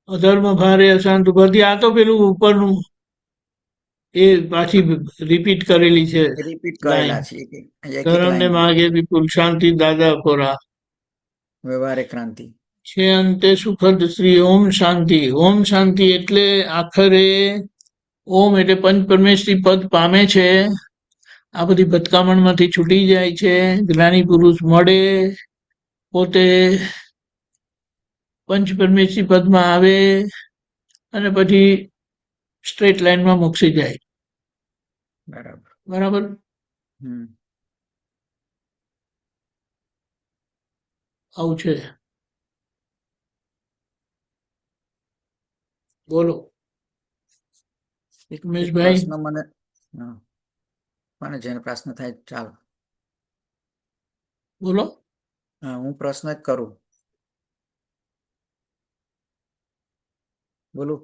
અધર્મ ભારે અશાંત ઉપાધિ, આ તો પેલું ઉપરનું એ પાછી રિપીટ કરેલી છે રિપીટ લાઈન. કરેલા છે એક ધર્મ ને લાઈન માગે વિપુલ શાંતિ દાદા ખોરા. વ્યવહારે ક્રાંતિ. છે અંતે સુખદ શ્રી ઓમ શાંતિ. ઓમ શાંતિ એટલે આખરે ઓમ એટલે પંચ પરમેશ્વરી પદ પામે છે. આ બધી ભટકામણમાંથી છૂટી જાય છે. જ્ઞાની પુરુષ મળે, પોતે પંચ પરમેશ્વરી પદમાં આવે અને પછી સ્ટ્રેટ લાઈનમાં મોક્ષે જાય. બરાબર. બરાબર. આવું છે. બોલો એક ઉમેશભાઈ. પ્રશ્ન મને જેનો પ્રશ્ન થાય ચાલો. બોલો. હા, હું પ્રશ્ન જ કરું. બોલું?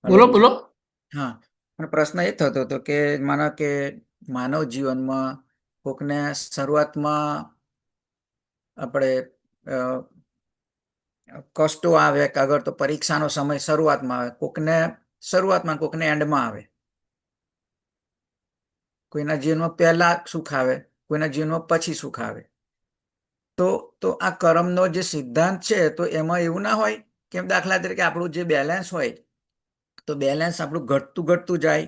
હલો. બોલો બોલો. હા, પણ પ્રશ્ન એ થતો હતો કે માનો કે માનવ જીવનમાં કોકને શરૂઆતમાં આપણે કષ્ટો આવે કે અગર તો પરીક્ષાનો સમય શરૂઆતમાં આવે, કોકને શરૂઆતમાં, કોકને એન્ડમાં આવે. કોઈના જીવનમાં પહેલા સુખ આવે, કોઈના જીવનમાં પછી સુખ આવે. તો આ કર્મનો જે સિદ્ધાંત છે તો એમાં એવું ના હોય કે દાખલા તરીકે આપણું જે બેલેન્સ હોય તો બેલેન્સ આપણું ઘટતું જાય,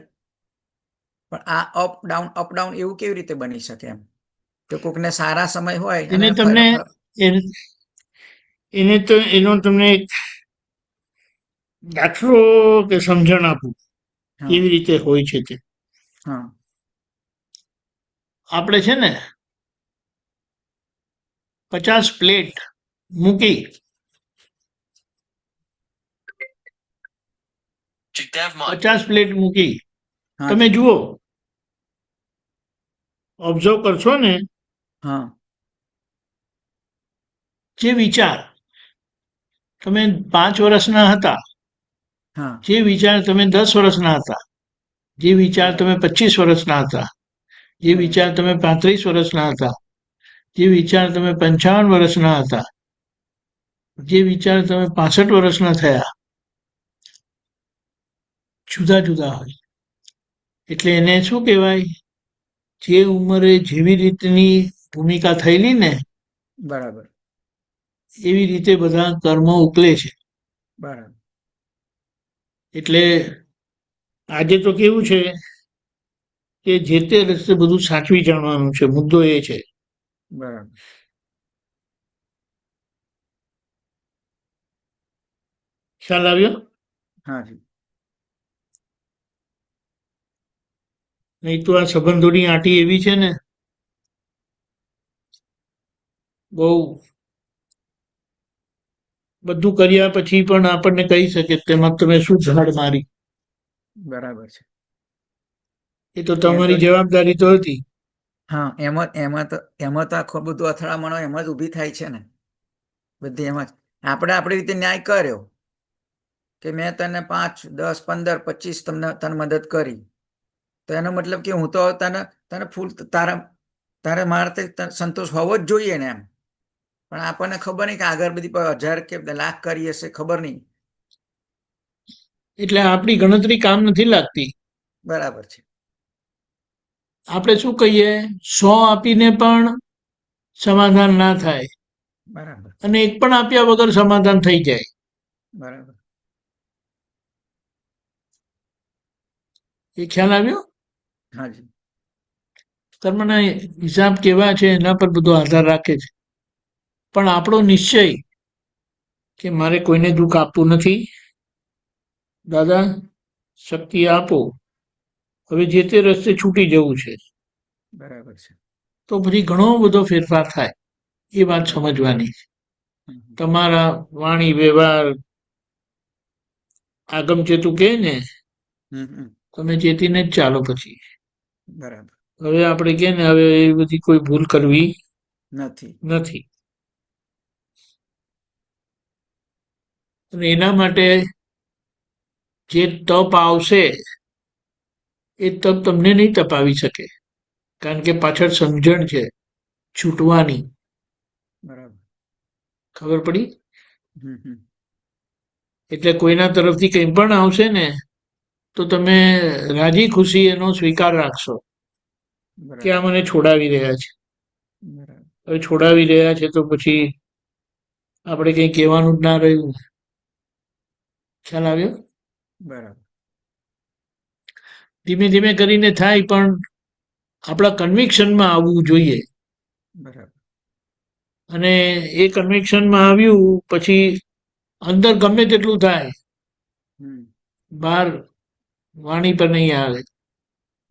પણ આ અપ ડાઉન એવું કેવી રીતે બની શકે? એમ તો કોકને સારા સમય હોય એને તમને એનો તમને એક દાખલો કે સમજણ આપું કેવી રીતે હોય છે તે. આપણે છે ને 50 પ્લેટ મૂકી, 50 પ્લેટ મૂકી, તમે જુઓ, ઓબ્ઝર્વ કરશો ને, જે વિચાર તમે 5 વર્ષના હતા, જે વિચાર તમે 10 વર્ષના હતા, જે વિચાર તમે 25 વર્ષના હતા, જે વિચાર તમે 35 વર્ષના હતા, જે વિચાર તમે 55 વર્ષના હતા, જે વિચાર તમે 65 વર્ષના થયા, જુદા જુદા હોય. એટલે એને શું કહેવાય, જે ઉંમરે જેવી રીતની ભૂમિકા થયેલી ને બરાબર એવી રીતે બધા કર્મો ઉકલે છે. બરાબર એટલે આજે તો કેવું છે કે જે તે રસ્તે બધું સાચવી જાણવાનું છે. મુદ્દો એ છે. બરાબર ખ્યાલ આવ્યો? હા જી નહીં તો આ સંબંધોની આંટી એવી છે ને, બહુ બધું કર્યા પછી પણ આપણને કહી શકે તેમાં તમે શું ઝાડ મારી. બરાબર છે. એ તો એ તો તમારી જવાબદારી તો હતી. હા એમાં તો આખું બધું અથડામણો એમાં જ ઊભી થાય છે ને, બધી એમાં જ આપણે આપણી રીતે ન્યાય કર્યો કે મેં તને 5, 10, 15, 25 તને મદદ કરી, તો એનો મતલબ કે હું તો તને ફૂલ તારે મારાથી સંતોષ હોવો જ જોઈએ ને એમ. પણ આપણને ખબર નહીં કે આગળ બધી 1000 કે લાખ કરી હશે, ખબર નહીં. એટલે આપણી ગણતરી કામ નથી લાગતી. બરાબર છે. આપણે શું કહીએ, 100 આપીને પણ સમાધાન ના થાય બરાબર અને એક પણ આપ્યા વગર સમાધાન થઈ જાય. બરાબર એ ખ્યાલ આવ્યો? હા જી કર્મના હિસાબ કેવા છે એના પર બધો આધાર રાખે છે. પણ આપણો નિશ્ચય કે મારે કોઈને દુઃખ આપવું નથી, દાદા શક્તિ આપો, હવે જે તે રસ્તે છૂટી જવું છે, બરાબર છે. તો પછી ઘણો બધો ફેરફાર થાય. એ વાત સમજવાની છે. તમારા વાણી વ્યવહાર આગમચેતું કહે ને, તમે ચેતીને જ ચાલો. પછી બરાબર હવે આપણે કે ને હવે એ બધી કોઈ ભૂલ કરવી નથી. અને એના માટે જે તપ આવશે એ તપ તમને નહીં તપાવી શકે, કારણ કે પાછળ સમજણ છે છૂટવાની. બરાબર ખબર પડી? એટલે કોઈના તરફથી કંઈ પણ આવશે ને તો તમે રાજી ખુશી એનો સ્વીકાર રાખશો કે આ મને છોડાવી રહ્યા છે. હવે છોડાવી રહ્યા છે તો પછી આપણે કંઈ કહેવાનું જ ના રહ્યું. ખ્યાલ આવ્યો? બરાબર ધીમે ધીમે કરીને થાય, પણ આપણા કન્વિક્શનમાં આવવું જોઈએ. બરાબર અને એ કન્વિક્શનમાં આવ્યું પછી અંદર ગમે તેટલું થાય, બહાર વાણી પર નહીં આવે.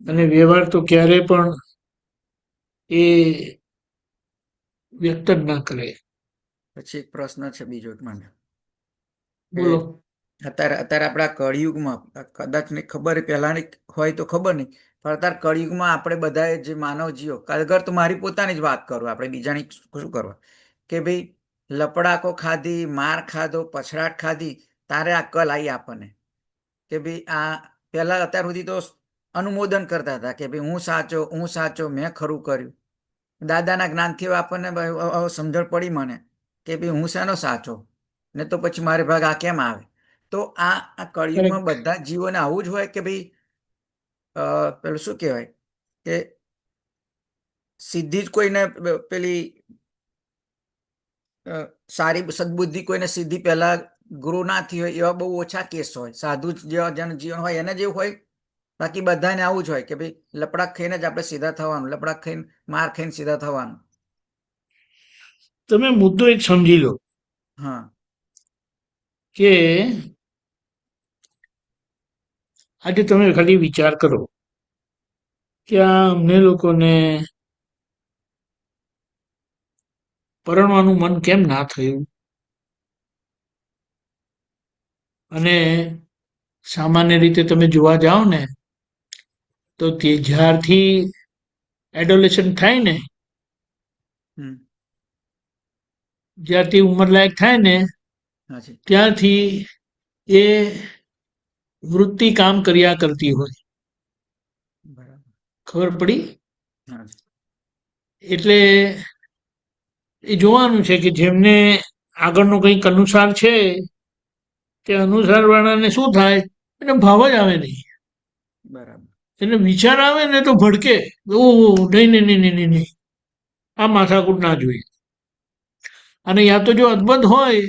અને વ્યવહાર તો ક્યારે પણ એ વ્યક્ત જ ના કરે. પછી એક પ્રશ્ન છે બીજો એક મને, બોલો. અત્યારે આપણા કળિયુગમાં કદાચ નહીં ખબર, પહેલાની હોય તો ખબર નહીં, પણ અત્યારે કળિયુગમાં આપણે બધા જે માનવ જીવો, અગર તો મારી પોતાની જ વાત કરું, આપણે બીજાની શું કરવા, કે ભાઈ લપડાકો ખાધી, માર ખાધો, પછડાટ ખાધી, તારે અક્કલ આવી આપણને કે ભાઈ આ પહેલા અત્યાર સુધી તો અનુમોદન કરતા હતા કે ભાઈ હું સાચો, મેં ખરું કર્યું. દાદાના જ્ઞાનથી આપણને સમજણ પડી મને કે ભાઈ હું શાનો સાચો, ને તો પછી મારે ભાગ આ કેમ આવે. તો આ કળિયુગમાં બધા જીવોને આવું જ હોય કે ભાઈ પેલું શું કહેવાય કે સીધી જ કોઈને પેલી સારી સદબુદ્ધિ કોઈને સીધી પહેલા ગુરુ ના થઈ હોય એવા બહુ ઓછા કેસ હોય. સાધુ જેવા જેનું જીવન હોય એને જેવું હોય. બાકી બધાને આવું જ હોય કે ભાઈ લપડાક ખાઈને જ આપણે સીધા થવાનું, લપડાક ખાઈને માર ખાઈને સીધા થવાનું. તમે મુદ્દો એક સમજી લો. હા કે આજે તમે ખાલી વિચાર કરો કે આ અમને લોકોને પરણવાનું મન કેમ ના થયું. અને સામાન્ય રીતે તમે જોવા જાઓ ને તો તે જ્યારથી એડોલેશન થાય ને, જ્યારથી ઉંમરલાયક થાય ને ત્યારથી એ વૃત્તિ કામ કર્યા કરતી હોય. ખબર પડી? એટલે એ જોવાનું છે કે જેમને આગળનો કંઈક અનુસાર છે તે અનુસાર વાળાને શું થાય, એને ભાવ જ આવે નહીં. બરાબર એને વિચાર આવે ને તો ભડકે, ઓહ નહીં નહીં નહીં નહીં નહીં નહીં, આ માથાકૂટ ના જોઈએ. અને યા તો જો અદભુત હોય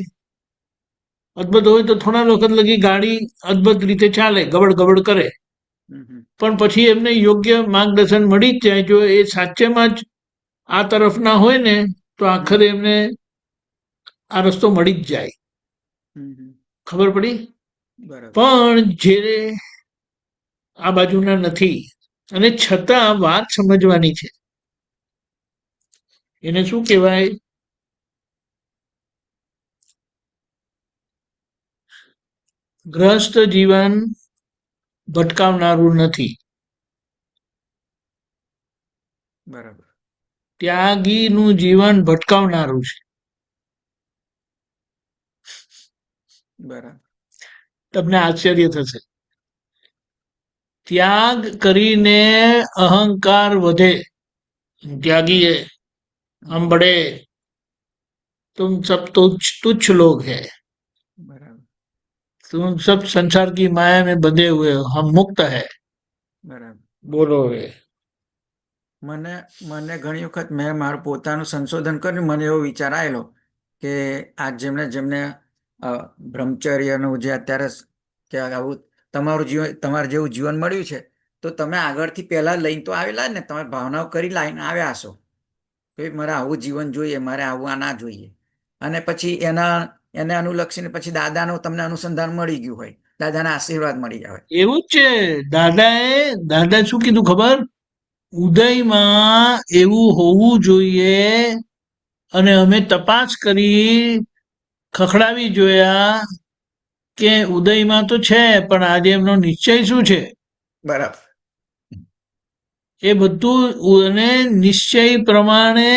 તો થોડા વખત લગી ગાડી અદભુત રીતે ચાલે, ગબડ ગબડ કરે, પણ પછી એમને યોગ્ય માર્ગદર્શન મળી જ જાય. જો એ સાચેમાં જ આ તરફના હોય ને તો આખરે એમને આ રસ્તો મળી જ જાય, ખબર પડી. બરાબર. પણ જે આ બાજુના નથી અને છતાં વાત સમજવાની છે, એને શું કહેવાય? ગ્રસ્ત જીવન ભટકાવનારું નથી, બરાબર. ત્યાગીનું જીવન ભટકાવનારું છે. બરાબર. તમને આશ્ચર્ય થશે. ત્યાગ કરીને અહંકાર વધે. ત્યાગી है, हम बड़े, तुम सब तुच्छ लोग हैं, બરાબર. तुम सब संसार की माया में बंधे हुए हो, हम मुक्त है. બરાબર. બોલો હવે. મને મને ઘણી વખત મેં મારું પોતાનું સંશોધન કર્યું, મને એવો વિચાર આવેલો કે આ જેમને જેમને બ્રહ્મચર્યનું જે અત્યારે કે આવું તમારું જીવન, તમારે જેવું જીવન મળ્યું છે, તો તમે આગળથી પહેલા લઈને તો આવેલા ને, તમે ભાવનાઓ કરી લાઈને આવ્યા હશો કે મારે આવું જીવન જોઈએ, મારે આવું આ ના જોઈએ, અને પછી એને અનુલક્ષીને પછી દાદાનું તમને અનુસંધાન મળી ગયું હોય, દાદાના આશીર્વાદ મળી જાય. એવું જ છે. દાદા શું કીધું ખબર? ઉદયમાં એવું હોવું જોઈએ, અને અમે તપાસ કરી, ખખડાવી જોયા કે ઉદયમાં તો છે, પણ આજે એમનો નિશ્ચય શું છે? બરાબર. એ બધું અને નિશ્ચય પ્રમાણે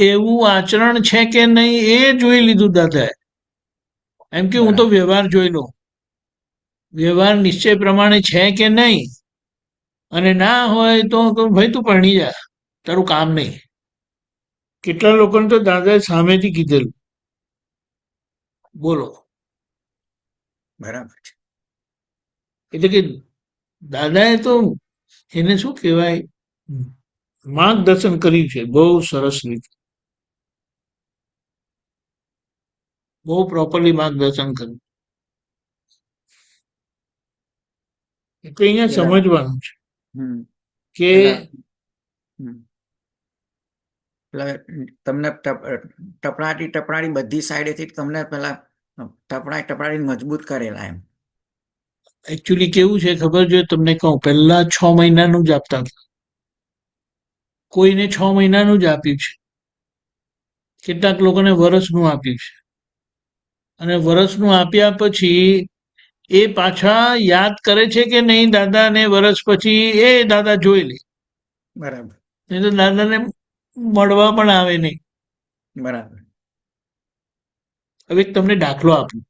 એવું આચરણ છે કે નહીં એ જોઈ લીધું દાદાએ. એમ કે હું તો વ્યવહાર જોઈ લઉં, વ્યવહાર નિશ્ચય પ્રમાણે છે કે નહીં, અને ના હોય તો ભાઈ તું પરણી જા, તારું કામ નહીં. કેટલા લોકોને તો દાદાએ સામેથી કીધેલું. બોલો. બરાબર છે. એટલે કે દાદાએ તો એને શું કહેવાય, માર્ગદર્શન કર્યું છે બહુ સરસ રીતે, બહુ પ્રોપરલી માર્ગદર્શન કર્યું. એટલે અહીંયા સમજવાનું છે કે તમને ટપણાટી બધી સાઈડેથી તમને પેલા ટપણાટી મજબૂત કરેલા એમ. એકચ્યુઅલી કેવું છે ખબર? જો તમને કહું, પહેલા 6 મહિનાનું જ આપતા હતા, કોઈને 6 મહિનાનું જ આપ્યું છે, કેટલાક લોકોને વર્ષનું આપ્યું છે, અને વર્ષનું આપ્યા પછી એ પાછા યાદ કરે છે કે નહીં દાદાને? વર્ષ પછી એ દાદા જોઈ લે. બરાબર. નહીં તો દાદાને મળવા પણ આવે નહીં. બરાબર. હવે તમને દાખલો આપું.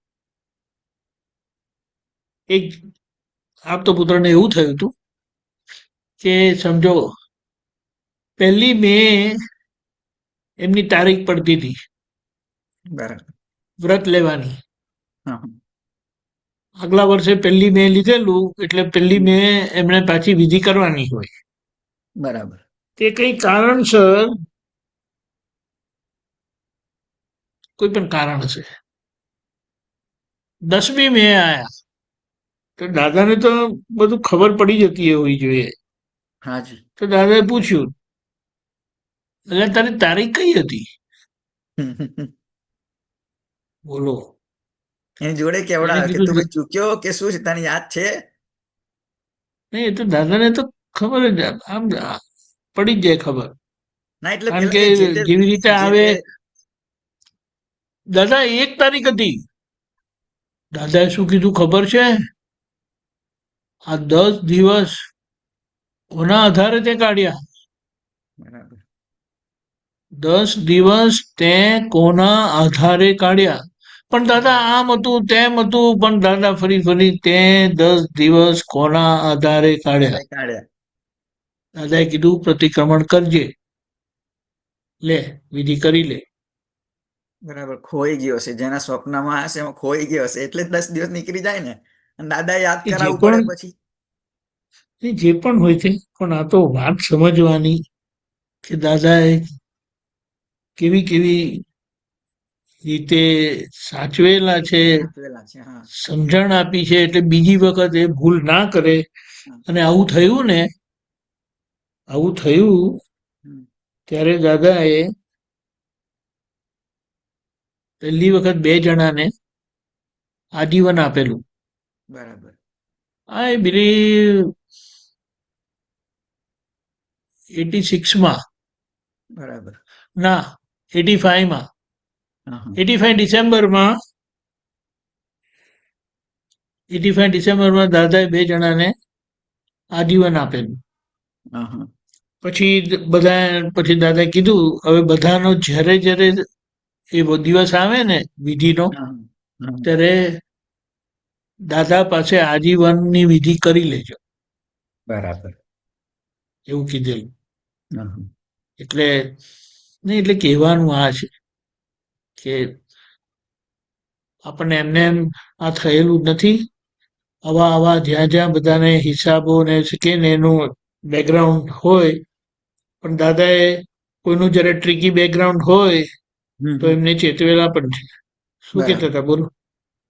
એક આપતો પુત્રને એવું થયું હતું કે સમજો 1 મે એમની તારીખ પડતી હતી બરાબર. વ્રત લેવાની. આગલા વર્ષે 1 મે લીધેલું, એટલે 1 મે એમણે પાછી વિધિ કરવાની હોય. બરાબર. તે કઈ કારણસર, કોઈ પણ કારણ હશે, 10મી મે આયા તો દાદાને તો બધું ખબર પડી જતી હોવી જોઈએ. હાજી. તો દાદાએ પૂછ્યું, એટલે તારી તારીખ કઈ હતી? બોલો. એની જોડે કેવડા કે તું ચૂક્યો કે શું છે, તને યાદ છે? નહીં, એ તો દાદાને તો ખબર જ, આમ પડી જ જાય ખબર. ના એટલે કારણ કે જેવી રીતે આવે, દાદા 1 તારીખ હતી. દાદાએ શું કીધું ખબર છે? આ 10 દિવસ કોના આધારે તે કાઢ્યા? 10 દિવસ તે કોના આધારે કાઢ્યા? પણ દાદા આમ હતું તેમ હતું, પણ દાદા ફરી તે 10 દિવસ કોના આધારે કાઢ્યા? દાદાએ કીધું પ્રતિક્રમણ કરજે, લે વિધિ કરી લે. બરાબર. ખોઈ ગયો હશે, જેના સ્વપ્નમાં હશે એમાં ખોઈ ગયો હશે, એટલે 10 દિવસ નીકળી જાય ને, અને દાદા યાદ કરાવવું પડે પછી. એ જે પણ હોય છે, પણ આ તો વાત સમજવાની કે દાદાએ કેવી કેવી રીતે સાચવેલા છે, સાચવેલા છે. હા સમજણ આપી છે, એટલે બીજી વખત એ ભૂલ ના કરે. હા. અને આવું થયું ને, આવું થયું હમ. ત્યારે દાદાએ પહેલી વખત 2 જણાને આજીવન આપેલું. બરાબર. આઈ બિલીવ 86માં, બરાબર. ના 85માં, હા હા 85 ડિસેમ્બરમાં, 85 ડિસેમ્બરમાં દાદાએ 2 જણાને આજીવન આપેલું. હા હા પછી દાદાએ કીધું, હવે બધાનો જ્યારે જ્યારે એ દિવસ આવે ને વિધિનો, હા હા. ત્યારે દાદા પાસે આજીવનની વિધિ કરી લેજો, બરાબર. એવું કીધેલું. હા હા. એટલે નહીં, એટલે કહેવાનું આ છે કે આપણને એમને એમ આ થયેલું નથી. આવા જ્યાં જ્યાં બધાને હિસાબો ને કે ને એનું બેકગ્રાઉન્ડ હોય, પણ દાદાએ કોઈનું જયારે ટ્રીકી બેકગ્રાઉન્ડ હોય હમ તો હમ. એમને ચેતવેલા પણ છે. શું કહેતા બરાબર. હતા, બોલો.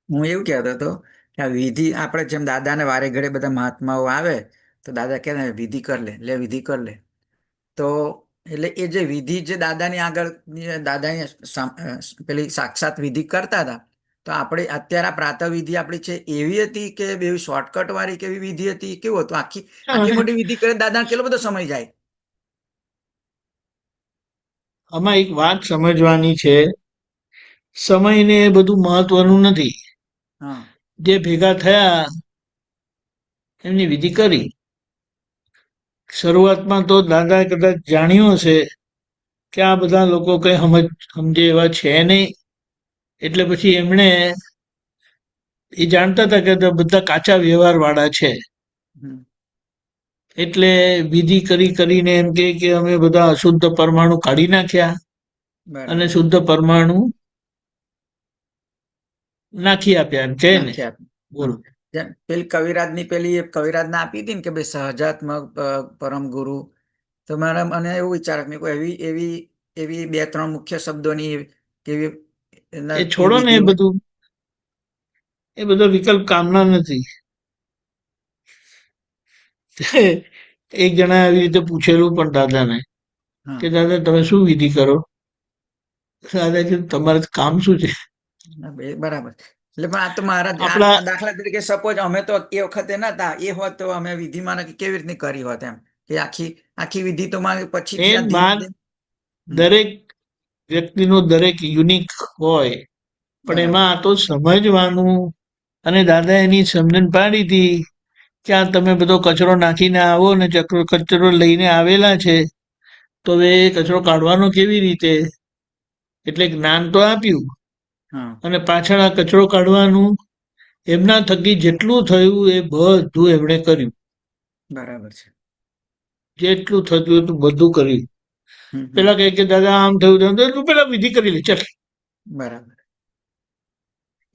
હું એવું કહેતો હતો કે આ વિધિ આપણે જેમ દાદાને વારે ઘડે બધા મહાત્માઓ આવે તો દાદા કહે ને વિધિ કર લે વિધિ કર લે. તો એટલે એ જે વિધિ જે દાદાની આગળ દાદાની પેલી સાક્ષાત વિધિ કરતા હતા, તો આપણે અત્યારે આ પ્રાતઃ વિધિ આપણી છે એવી હતી કે બે શોર્ટકટ વાળી કેવી વિધિ હતી, કેવું હતું? આટલી મોટી વિધિ કરે દાદા કેટલો બધો સમય જાય? આમાં એક વાત સમજવાની છે, સમયને એ બધું મહત્વનું નથી. હા જે ભેગા થયા એમની વિધિ કરી. શરૂઆતમાં તો દાદાએ કદાચ જાણ્યું હશે કે આ બધા લોકો કઈ સમજે એવા છે નહીં, એટલે પછી એમણે, એ જાણતા હતા કે બધા કાચા વ્યવહાર વાળા છે, હમ. એટલે વિધિ કરીને એમ કે અમે બધા અશુદ્ધ પરમાણુ કાઢી નાખ્યા અને બરાબર. શુદ્ધ પરમાણુ નાખી આપ્યા, એમ છે ને. નાખી આપી. બોલો. હા. જેમ પેલી કવિરાજની પેલી કવિરાજને આપી હતી ને કે ભાઈ સહજાત્મક પરમ ગુરુ, તો મારા મને એવું વિચાર કે એવી એવી એવી 2-3 મુખ્ય શબ્દોની કેવી એ કેવી છોડો ને, વિધિ એ હોય. બધું, એ બધો વિકલ્પ કામના નથી. એક જણા આવી રીતે પૂછેલું પણ દાદાને હા કે દાદા તમે શું વિધિ કરો? દાદા કીધું તમારે કામ શું છે? બરાબર. એટલે પણ આ તો મારા આપણા દાખલા તરીકે સપોઝ અમે તો એ વખતે નતા, એ હોત તો અમે વિધિમાં કેવી રીતની કરી હોત એમ કે આખી આખી વિધિ તો મારે પછીથી મેન આ ધીમે વાત, ધીમે. હમ. દરેક વ્યક્તિનો દરેક યુનિક હોય, પણ બરાબર. એમાં આ તો સમજવાનું. અને દાદા એની સમજણ પાડી હતી કે આ તમે બધો કચરો નાખીને આવો ને, કચરો લઈને આવેલા છે, તો હવે એ કચરો કાઢવાનો કેવી રીતે? એટલે જ્ઞાન તો આપ્યું, હા અને પાછળ આ કચરો કાઢવાનું એમના થકી જેટલું થયું એ બધું એમણે કર્યું. બરાબર છે. જેટલું થતું હતું બધું કર્યું. હમ હમ. પેલા કહે કે દાદા આમ થયું, તું પેલા વિધિ કરી લે ચાલ. બરાબર.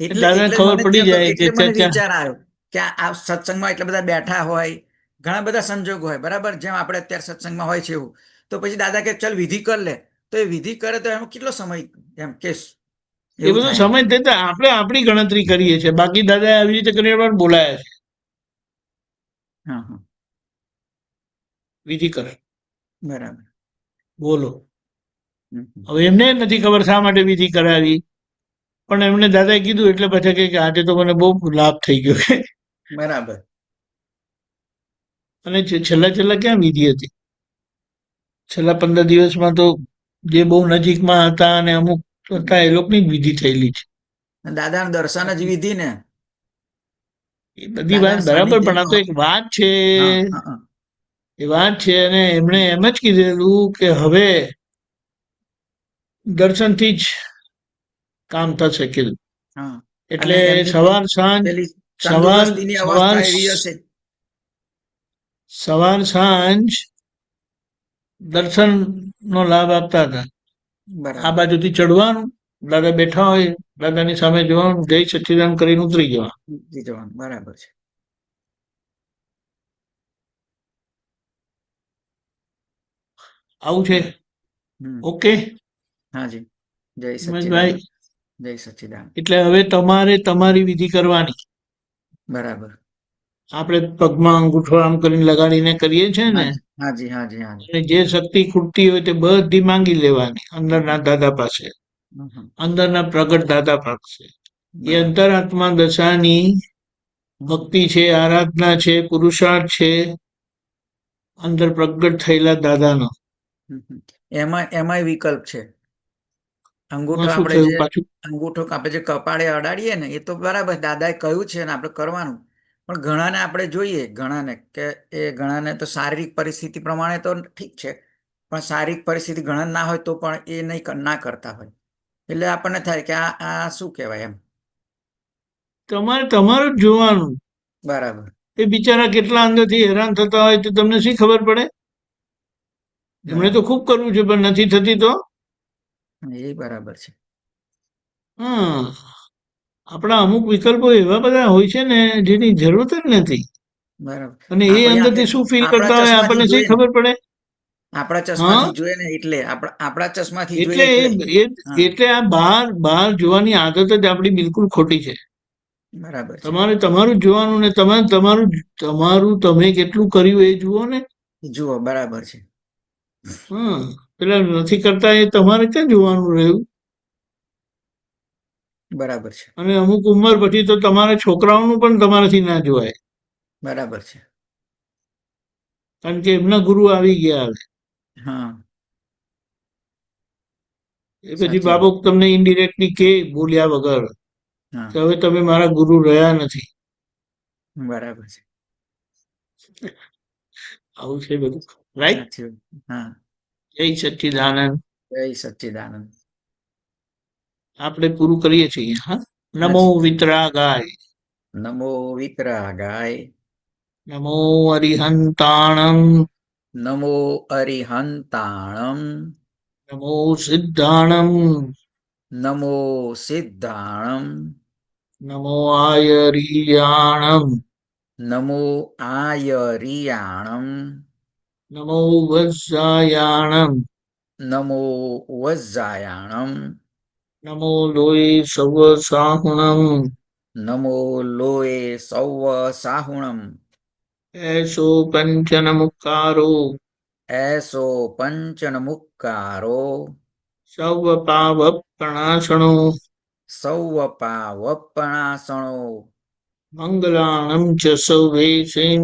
એટલે દાદાને એટલે ખબર મને પડી ત્યાં તો જાય કે એટલે મને ચાચા, વિચાર આવ્યો કે આ સત્સંગમાં એટલા બધા બેઠા હોય, ઘણા બધા સંજોગો હોય, બરાબર, જેમ આપણે અત્યારે સત્સંગમાં હોય છે એવું. તો પછી દાદા કે ચલ વિધિ કર લે, તો એ વિધિ કરે તો એમાં કેટલો સમય એમ કેસ એ એવું બધો થાય એમ. સમય થતા આપણે આપણી ગણતરી કરીએ છીએ, બાકી દાદા આવી રીતે કરીને બોલાયા છે, હા હા. વિધિ કર. બરાબર. બોલો. હમ હમ. હવે એમને નથી ખબર શા માટે વિધિ કરાવી, પણ એમને દાદાએ કીધું એટલે પછી કે આજે તો મને બહુ લાભ થઈ ગયો છે. બરાબર. અને છેલ્લા ક્યાં વિધિ હતી? છેલ્લા 15 દિવસમાં તો જે બહુ નજીકમાં હતા અને અમુક હતા એ લોકોની જ વિધિ થયેલી છે. દાદાના દર્શન જ વિધિ ને, એ બધી વાત દાદાના બરાબર, પણ આ તો સાનિધ્યમાં. એક વાત છે, હા હા હા. એ વાત છે. અને એમણે એમ જ કીધેલું કે હવે દર્શનથી જ કામ થશે કીધું. હા. એટલે અને એમની સવાર સાંજ, પેલી સવાર તંદુરસ્તીની સવાર અવસ્થા એવી હશે. સવાર સાંજ દર્શનનો લાભ આપતા હતા. આ બરાબર. બાજુથી ચડવાનું, દાદા બેઠા હોય, દાદાની સામે જોવાનું, જય સચ્ચિદાનંદ કરીને ઉતરી જવાનું. જવાનું. બરાબર છે. આવું છે. હમ ઓકે હાજી. જય હિંમતભાઈ, સચ્ચિદાનંદ. જય સચ્ચિદાનંદ. એટલે હવે તમારે તમારી વિધિ કરવાની. બરાબર. આપણે પગમાં અંગૂઠો આમ કરીને લગાડીને કરીએ છીએ ને, હાજી હાજી હાજી. અને જે શક્તિ ખૂટતી હોય તે બધી માંગી લેવાની અંદરના દાદા પાસે, હમ, હમ. અંદરના પ્રગટ દાદા પાસે. એ બરાબર. અંતરાત્મા દશાની ભક્તિ છે, આરાધના છે, પુરુષાર્થ છે અંદર પ્રગટ થયેલા દાદાનો. હમ, હમ. એમાંય વિકલ્પ છે. અંગૂઠો શું આપણે થયું જે પાછું? આપણે જે કપાળે અડાડીએ ને એ તો બરાબર દાદાએ કહ્યું છે ને આપણે કરવાનું. પણ ઘણાને આપણે જોઈએ ઘણાને તો શારીરિક પરિસ્થિતિ પ્રમાણે તો ઠીક છે, પણ શારીરિક પરિસ્થિતિ ઘણા ના હોય તો પણ એ ના કરતા હોય. એટલે આપણને થાય કે આ શું કહેવાય એમ. તમારે તમારું જ જોવાનું. બરાબર. એ બિચારા કેટલા અંદરથી હેરાન થતા હોય તો તમને શી ખબર પડે? એમણે તો ખૂબ કરવું છે પણ નથી થતી તો એ બરાબર છે. હા, આપણા અમુક વિકલ્પો એવા બધા હોય છે ને જેની જરૂરત જ નથી. બરાબર. અને એ અંદરથી શું ફીલ આપણા કરતા હોય ચશ્માથી આપણને શી જોઈએ ને, ખબર પડે? આપણા હા, ચશ્માથી જોઈએ ને એટલે આપણા ચશ્માથી એટલે જોઈએ એટલે હા એટલે આ બહાર જોવાની આદત જ આપણી બિલકુલ ખોટી છે. બરાબર છે. તમારે તમારું જ જોવાનું ને તમારું તમે કેટલું કર્યું એ જુઓ ને. જુઓ બરાબર છે. હા, પેલા નથી કરતા એ તમારે ક્યાં જોવાનું રહ્યું? બરાબર છે. અને અમુક ઉંમર પછી તો તમારા છોકરાઓનું પણ તમારાથી ના જોવાય, બરાબર છે. કારણ કે એમના ગુરુ આવી ગયા હવે. હા. એ પછી સાચી બાબો વાત. તમને ઇનડિરેક્ટલી કે બોલ્યા વગર હા કે હવે તમે મારા ગુરુ રહ્યા નથી. બરાબર છે. આવું છે બધું, રાઈટ? સાચી વાત. હા. જય સચ્ચિદાનંદ. જય સચ્ચિદાનંદ. આપણે પૂરું કરીએ છીએ. હા, નમો હાજી. વિતરાગાય, નમો વિતરાગાય. નમો અરિહંતાણમ, નમો અરિહંતાણમ. નમો સિદ્ધાણમ, નમો સિદ્ધાણમ. નમો આયરિયાણમ, નમો આયરિયાણમ. નમો વજ્જાયાણમ, નમો વજ્જાયાણમ. નમો લોય સવ સાહુણમ, નમો લોએ સૌવ સાહુણમ. એસો પંચન મુક્કારો, એસો પંચનમુક્કારો. સવ પાવ પ્રણાશણો, સૌવ પાવપણાસણો. મંગલાણમ ચ સૌવેશિમ,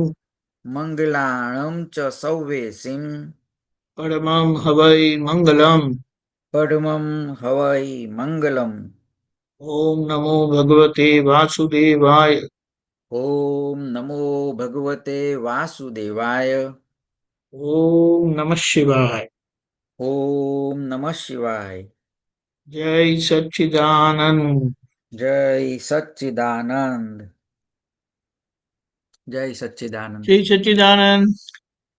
મંગલાણમ ચ સૌવેસિમ. પરમં હવૈ મંગલમ. પડમમ હવૈ મંગલમ. ઓમ નમો ભગવતે વાસુદેવાય. ઓમ નમો ભગવતે વાસુદેવાય. ઓમ નમઃ શિવાય. ઓમ નમઃ શિવાય. જય સચ્ચિદાનંદ. જય સચ્ચિદાનંદ. જય સચ્ચિદાનંદ. જય સચ્ચિદાનંદ.